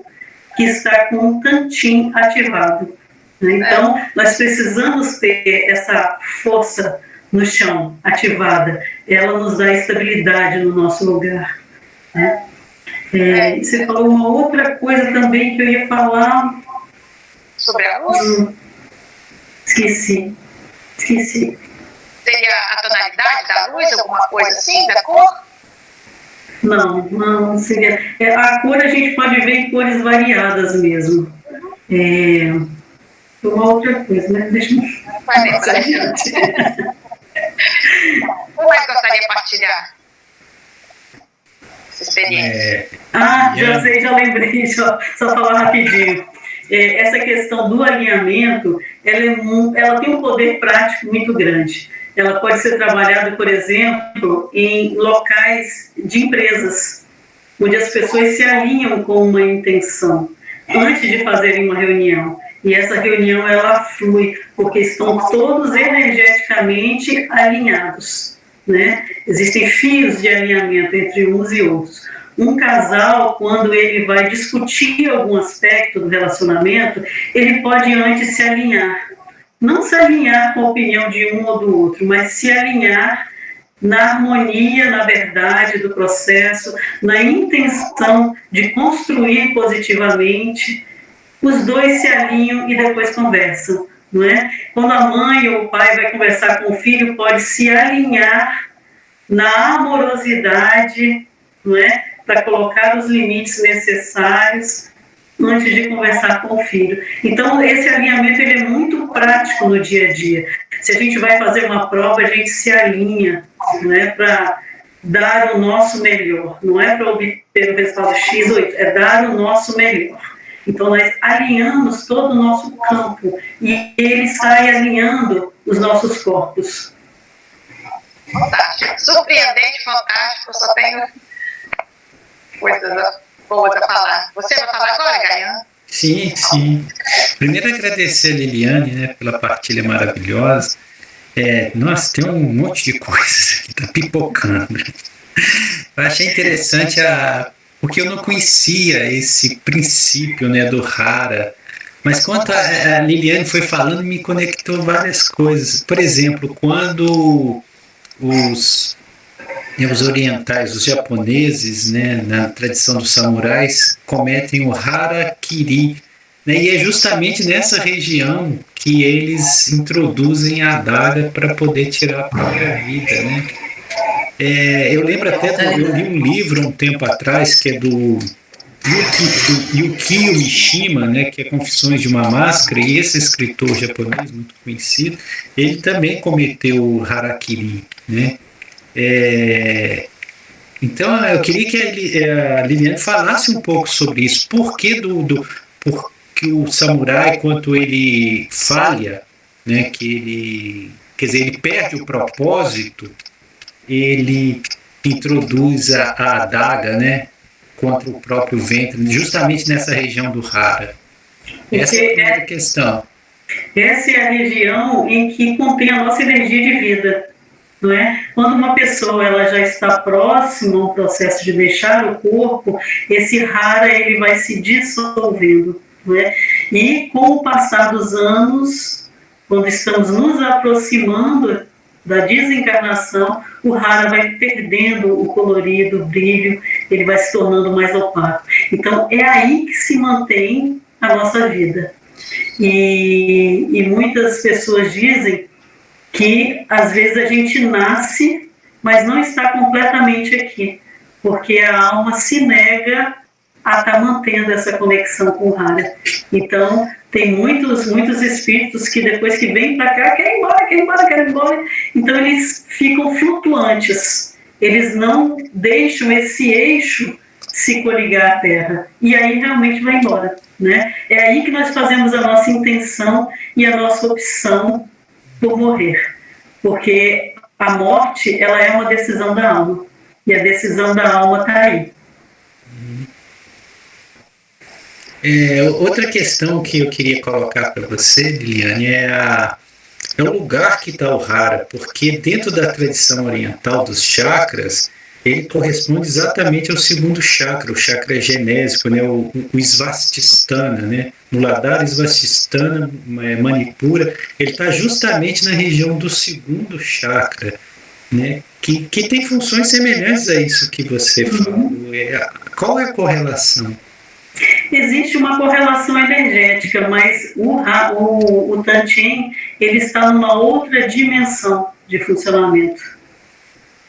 S2: que está com um tantim ativado. Né? Então, nós precisamos ter essa força no chão ativada. Ela nos dá estabilidade no nosso lugar. Né? Você falou uma outra coisa também que eu ia falar.
S1: Sobre a luz?
S2: Esqueci.
S1: Seria a tonalidade da luz, alguma coisa assim, da cor?
S2: Não seria. A cor a gente pode ver em cores variadas mesmo. Uma outra coisa, mas deixa eu passar adiante.
S1: Como mais gostaria de partilhar essa experiência?
S2: Já lembrei, só falar rapidinho. Essa questão do alinhamento, ela tem um poder prático muito grande. Ela pode ser trabalhada, por exemplo, em locais de empresas, onde as pessoas se alinham com uma intenção, antes de fazerem uma reunião. E essa reunião, ela flui, porque estão todos energeticamente alinhados. Né? Existem fios de alinhamento entre uns e outros. Um casal, quando ele vai discutir algum aspecto do relacionamento, ele pode antes se alinhar. Não se alinhar com a opinião de um ou do outro, mas se alinhar na harmonia, na verdade do processo, na intenção de construir positivamente. Os dois se alinham e depois conversam. Não é? Quando a mãe ou o pai vai conversar com o filho, pode se alinhar na amorosidade, não é? Para colocar os limites necessários antes de conversar com o filho. Então, esse alinhamento ele é muito prático no dia a dia. Se a gente vai fazer uma prova, a gente se alinha, não é? Para dar o nosso melhor. Não é para obter o resultado X ou Y, é dar o nosso melhor. Então, nós alinhamos todo o nosso campo e ele sai alinhando os nossos corpos.
S1: Fantástico. Surpreendente, fantástico. Eu só tenho coisas boas a falar. Você vai falar agora, Gaian?
S4: Sim. Primeiro, agradecer a Liliane, né, pela partilha maravilhosa. Nossa, tem um monte de coisas que está pipocando. Eu achei interessante porque eu não conhecia esse princípio, né, do Hara, mas quando a Liliane foi falando, me conectou várias coisas. Por exemplo, quando os orientais, os japoneses, né, na tradição dos samurais, cometem o harakiri, né, e é justamente nessa região que eles introduzem a adaga para poder tirar a própria vida, né? Eu lembro até, eu li um livro um tempo atrás, que é do Yukio Mishima, né, que é Confissões de uma Máscara, e esse escritor japonês muito conhecido, ele também cometeu o harakiri, né? Então, eu queria que a Liliane falasse um pouco sobre isso. Por que porque o samurai, quando ele falha, né, que ele perde o propósito, ele introduz a adaga, né, contra o próprio ventre, justamente nessa região do Hara. Essa é a primeira questão.
S2: Essa é a região em que contém a nossa energia de vida. Não é? Quando uma pessoa ela já está próxima ao processo de deixar o corpo, esse Hara ele vai se dissolvendo. Não é? E com o passar dos anos, quando estamos nos aproximando da desencarnação, o Hara vai perdendo o colorido, o brilho, ele vai se tornando mais opaco. Então é aí que se mantém a nossa vida. E muitas pessoas dizem que às vezes a gente nasce, mas não está completamente aqui, porque a alma se nega a estar mantendo essa conexão com o Hara. Então, tem muitos espíritos que depois que vêm para cá, querem ir embora. Então, eles ficam flutuantes. Eles não deixam esse eixo se coligar à Terra. E aí, realmente, vai embora. Né? É aí que nós fazemos a nossa intenção e a nossa opção por morrer. Porque a morte, ela é uma decisão da alma. E a decisão da alma está aí.
S4: Outra questão que eu queria colocar para você, Liliane, é o lugar que está o Hara, porque dentro da tradição oriental dos chakras, ele corresponde exatamente ao segundo chakra, o chakra genésico, né, o Svastisthana, né, Muladhara Svastisthana, Manipura, ele está justamente na região do segundo chakra, né, que tem funções semelhantes a isso que você falou. Qual é a correlação?
S2: Existe uma correlação energética, mas o Tantien, ele está numa outra dimensão de funcionamento.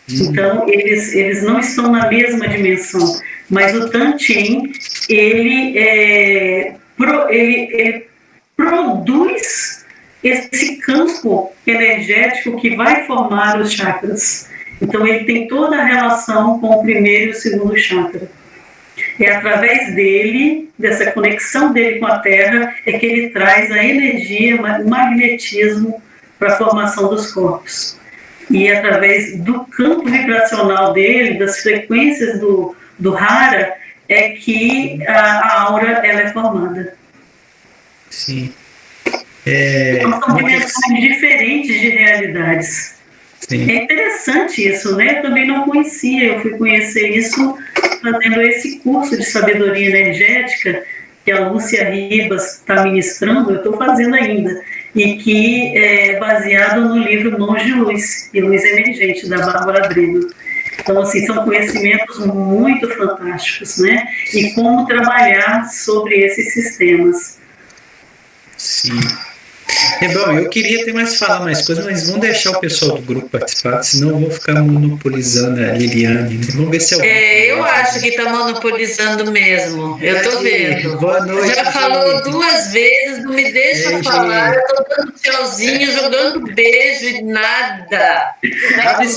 S2: Então, eles não estão na mesma dimensão, mas o Tantien, ele produz esse campo energético que vai formar os chakras. Então, ele tem toda a relação com o primeiro e o segundo chakra. É através dele, dessa conexão dele com a Terra, é que ele traz a energia, o magnetismo para a formação dos corpos. E através do campo vibracional dele, das frequências do Hara, é que a aura ela é formada.
S4: Sim.
S2: Então, são dimensões diferentes de realidades. Sim. É interessante isso, né? Eu também não conhecia, eu fui conhecer isso fazendo esse curso de sabedoria energética que a Lúcia Ribas está ministrando, eu estou fazendo ainda, e que é baseado no livro Mãos de Luz, e Luz Emergente, da Bárbara Breno. Então, assim, são conhecimentos muito fantásticos, né? E como trabalhar sobre esses sistemas.
S4: Sim. Bom, eu queria falar mais coisas, mas vamos deixar o pessoal do grupo participar, senão eu vou ficar monopolizando a Liliane. Vamos ver se
S5: eu acho que está monopolizando mesmo. Eu estou vendo.
S4: Boa noite.
S5: Já falou 2 vezes, não me deixa falar. Eu estou dando tchauzinho, jogando beijo e nada.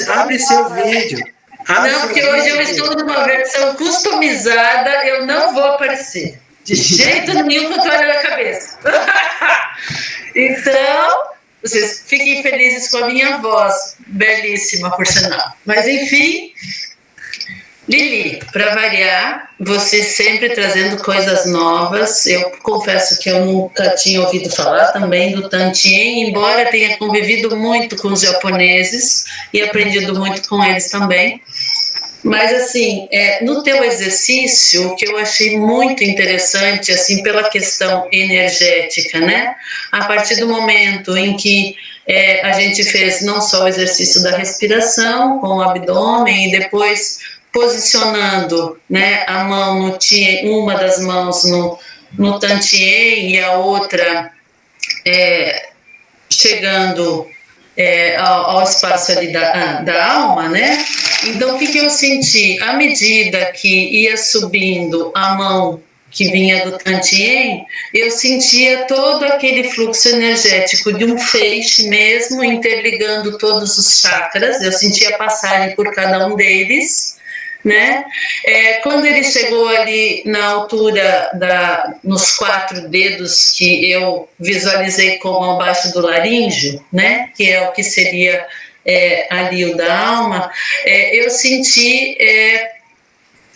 S4: Abre seu vídeo.
S5: Não, porque hoje eu estou numa versão customizada, eu não vou aparecer. De jeito nenhum com a toalha na cabeça. Então, vocês fiquem felizes com a minha voz, belíssima, por sinal. Mas, enfim, Lili, para variar, você sempre trazendo coisas novas. Eu confesso que eu nunca tinha ouvido falar também do Tantien, embora tenha convivido muito com os japoneses e aprendido muito com eles também. Mas, assim, no teu exercício, o que eu achei muito interessante, assim, pela questão energética, né? A partir do momento em que a gente fez não só o exercício da respiração com o abdômen e depois posicionando, né, a mão no tien, uma das mãos no Tantien e a outra chegando ao espaço ali da alma, né? Então, o que eu senti? À medida que ia subindo a mão que vinha do Tantien, eu sentia todo aquele fluxo energético de um feixe mesmo, interligando todos os chakras, eu sentia passagem por cada um deles, né? Quando ele chegou ali na altura nos 4 dedos que eu visualizei como abaixo do laríngeo, né? Que é o que seria ali o da alma, eu senti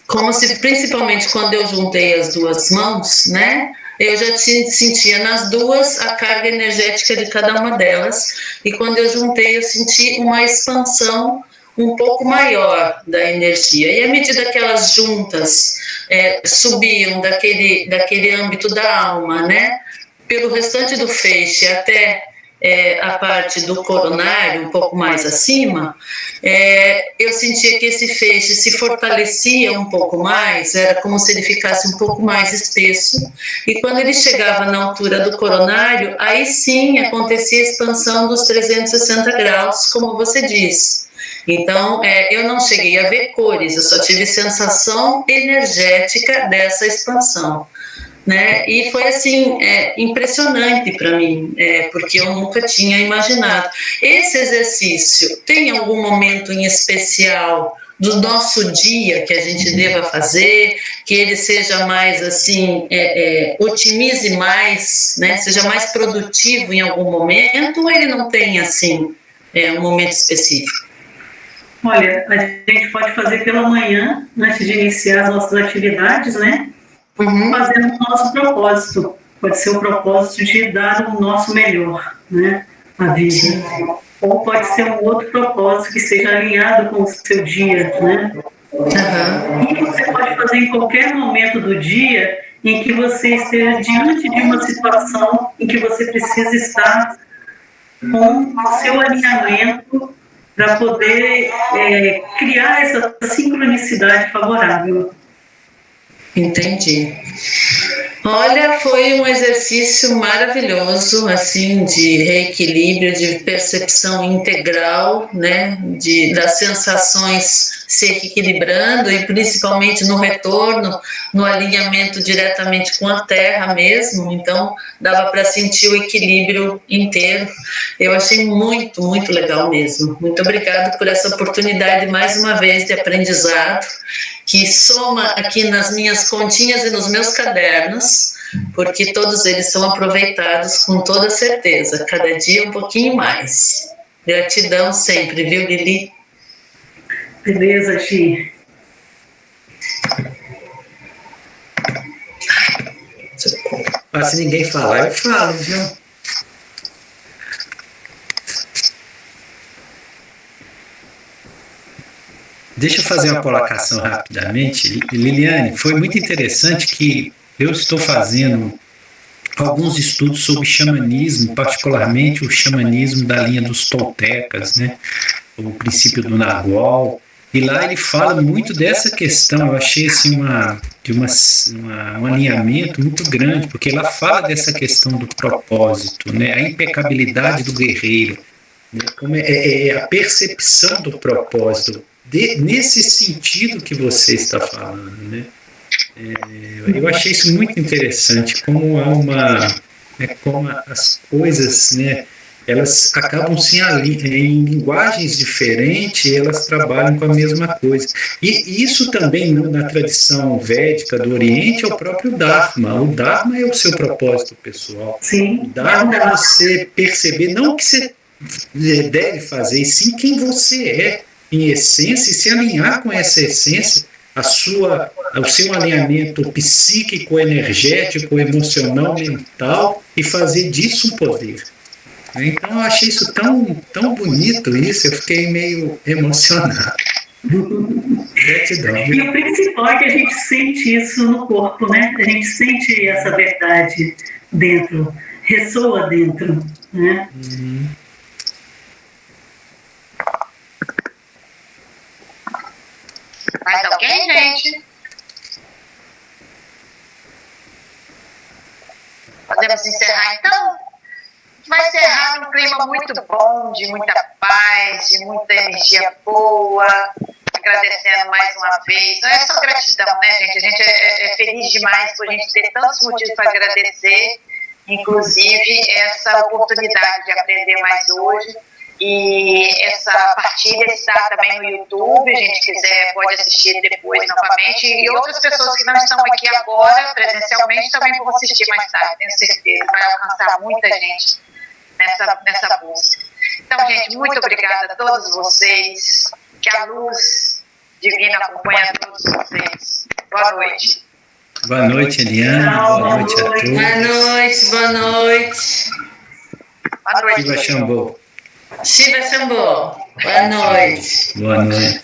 S5: como se, principalmente quando eu juntei as 2 mãos, né? Eu já sentia nas 2 a carga energética de cada uma delas, e quando eu juntei eu senti uma expansão um pouco maior da energia. E à medida que elas juntas subiam daquele âmbito da alma, né, pelo restante do feixe até a parte do coronário, um pouco mais acima, eu sentia que esse feixe se fortalecia um pouco mais, era como se ele ficasse um pouco mais espesso, e quando ele chegava na altura do coronário, aí sim acontecia a expansão dos 360 graus, como você disse. Então, eu não cheguei a ver cores, eu só tive sensação energética dessa expansão. Né? E foi assim, impressionante para mim, porque eu nunca tinha imaginado. Esse exercício tem algum momento em especial do nosso dia que a gente deva fazer, que ele seja mais assim, otimize mais, né? Seja mais produtivo em algum momento, ou ele não tem assim um momento específico?
S2: Olha, a gente pode fazer pela manhã, antes de iniciar as nossas atividades, né? Fazendo o nosso propósito. Pode ser o propósito de dar o nosso melhor, né? A vida. Ou pode ser um outro propósito que seja alinhado com o seu dia, né? E você pode fazer em qualquer momento do dia em que você esteja diante de uma situação em que você precisa estar com o seu alinhamento para poder criar essa sincronicidade favorável.
S5: Entendi. Olha, foi um exercício maravilhoso, assim, de reequilíbrio, de percepção integral, né, das sensações se equilibrando e principalmente no retorno, no alinhamento diretamente com a terra mesmo, então dava para sentir o equilíbrio inteiro. Eu achei muito, muito legal mesmo. Muito obrigada por essa oportunidade mais uma vez de aprendizado, que soma aqui nas minhas continhas e nos meus cadernos, porque todos eles são aproveitados com toda certeza, cada dia um pouquinho mais. Gratidão sempre, viu, Lili?
S2: Beleza, Gi.
S4: Se ninguém falar, eu falo, viu? Deixa eu fazer uma colocação rapidamente. Liliane, foi muito interessante que eu estou fazendo alguns estudos sobre xamanismo, particularmente o xamanismo da linha dos toltecas, né? O princípio do Nagual. E lá ele fala muito dessa questão. Eu achei assim, um alinhamento muito grande, porque lá fala dessa questão do propósito, né? A impecabilidade do guerreiro, né? Como a percepção do propósito. Nesse sentido que você está falando, né? Eu achei isso muito interessante, como como as coisas, né, elas acabam se em linguagens diferentes, elas trabalham com a mesma coisa. E isso também na tradição védica do Oriente é o próprio Dharma. O Dharma é o seu propósito pessoal.
S2: Sim.
S4: O Dharma é você perceber não o que você deve fazer, e sim quem você é em essência, e se alinhar com essa essência, o seu alinhamento psíquico, energético, emocional, mental, e fazer disso um poder. Então eu achei isso tão bonito, isso, eu fiquei meio emocionado. Gratidão.
S2: E o principal é que a gente sente isso no corpo, né? A gente sente essa verdade dentro, ressoa dentro, né?
S1: Mais alguém, gente? Podemos encerrar, então? Vai encerrar num clima muito bom, de muita paz, de muita energia boa, agradecendo mais uma vez. Não é só gratidão, né, gente? A gente é feliz demais por a gente ter tantos motivos para agradecer, inclusive essa oportunidade de aprender mais hoje. E essa partilha está também no YouTube, a gente quiser pode assistir depois novamente, e outras pessoas que não estão aqui agora presencialmente também vão assistir mais tarde, tenho certeza, vai alcançar muita gente nessa busca. Então, gente, muito obrigada a todos vocês, que a luz divina acompanhe a todos vocês. Boa noite.
S4: Boa noite, Eliane. Boa noite a todos.
S5: Boa noite, boa noite.
S1: Boa noite.
S4: Shiva Shambho.
S5: Shiva Shambho. Boa noite.
S4: Boa noite.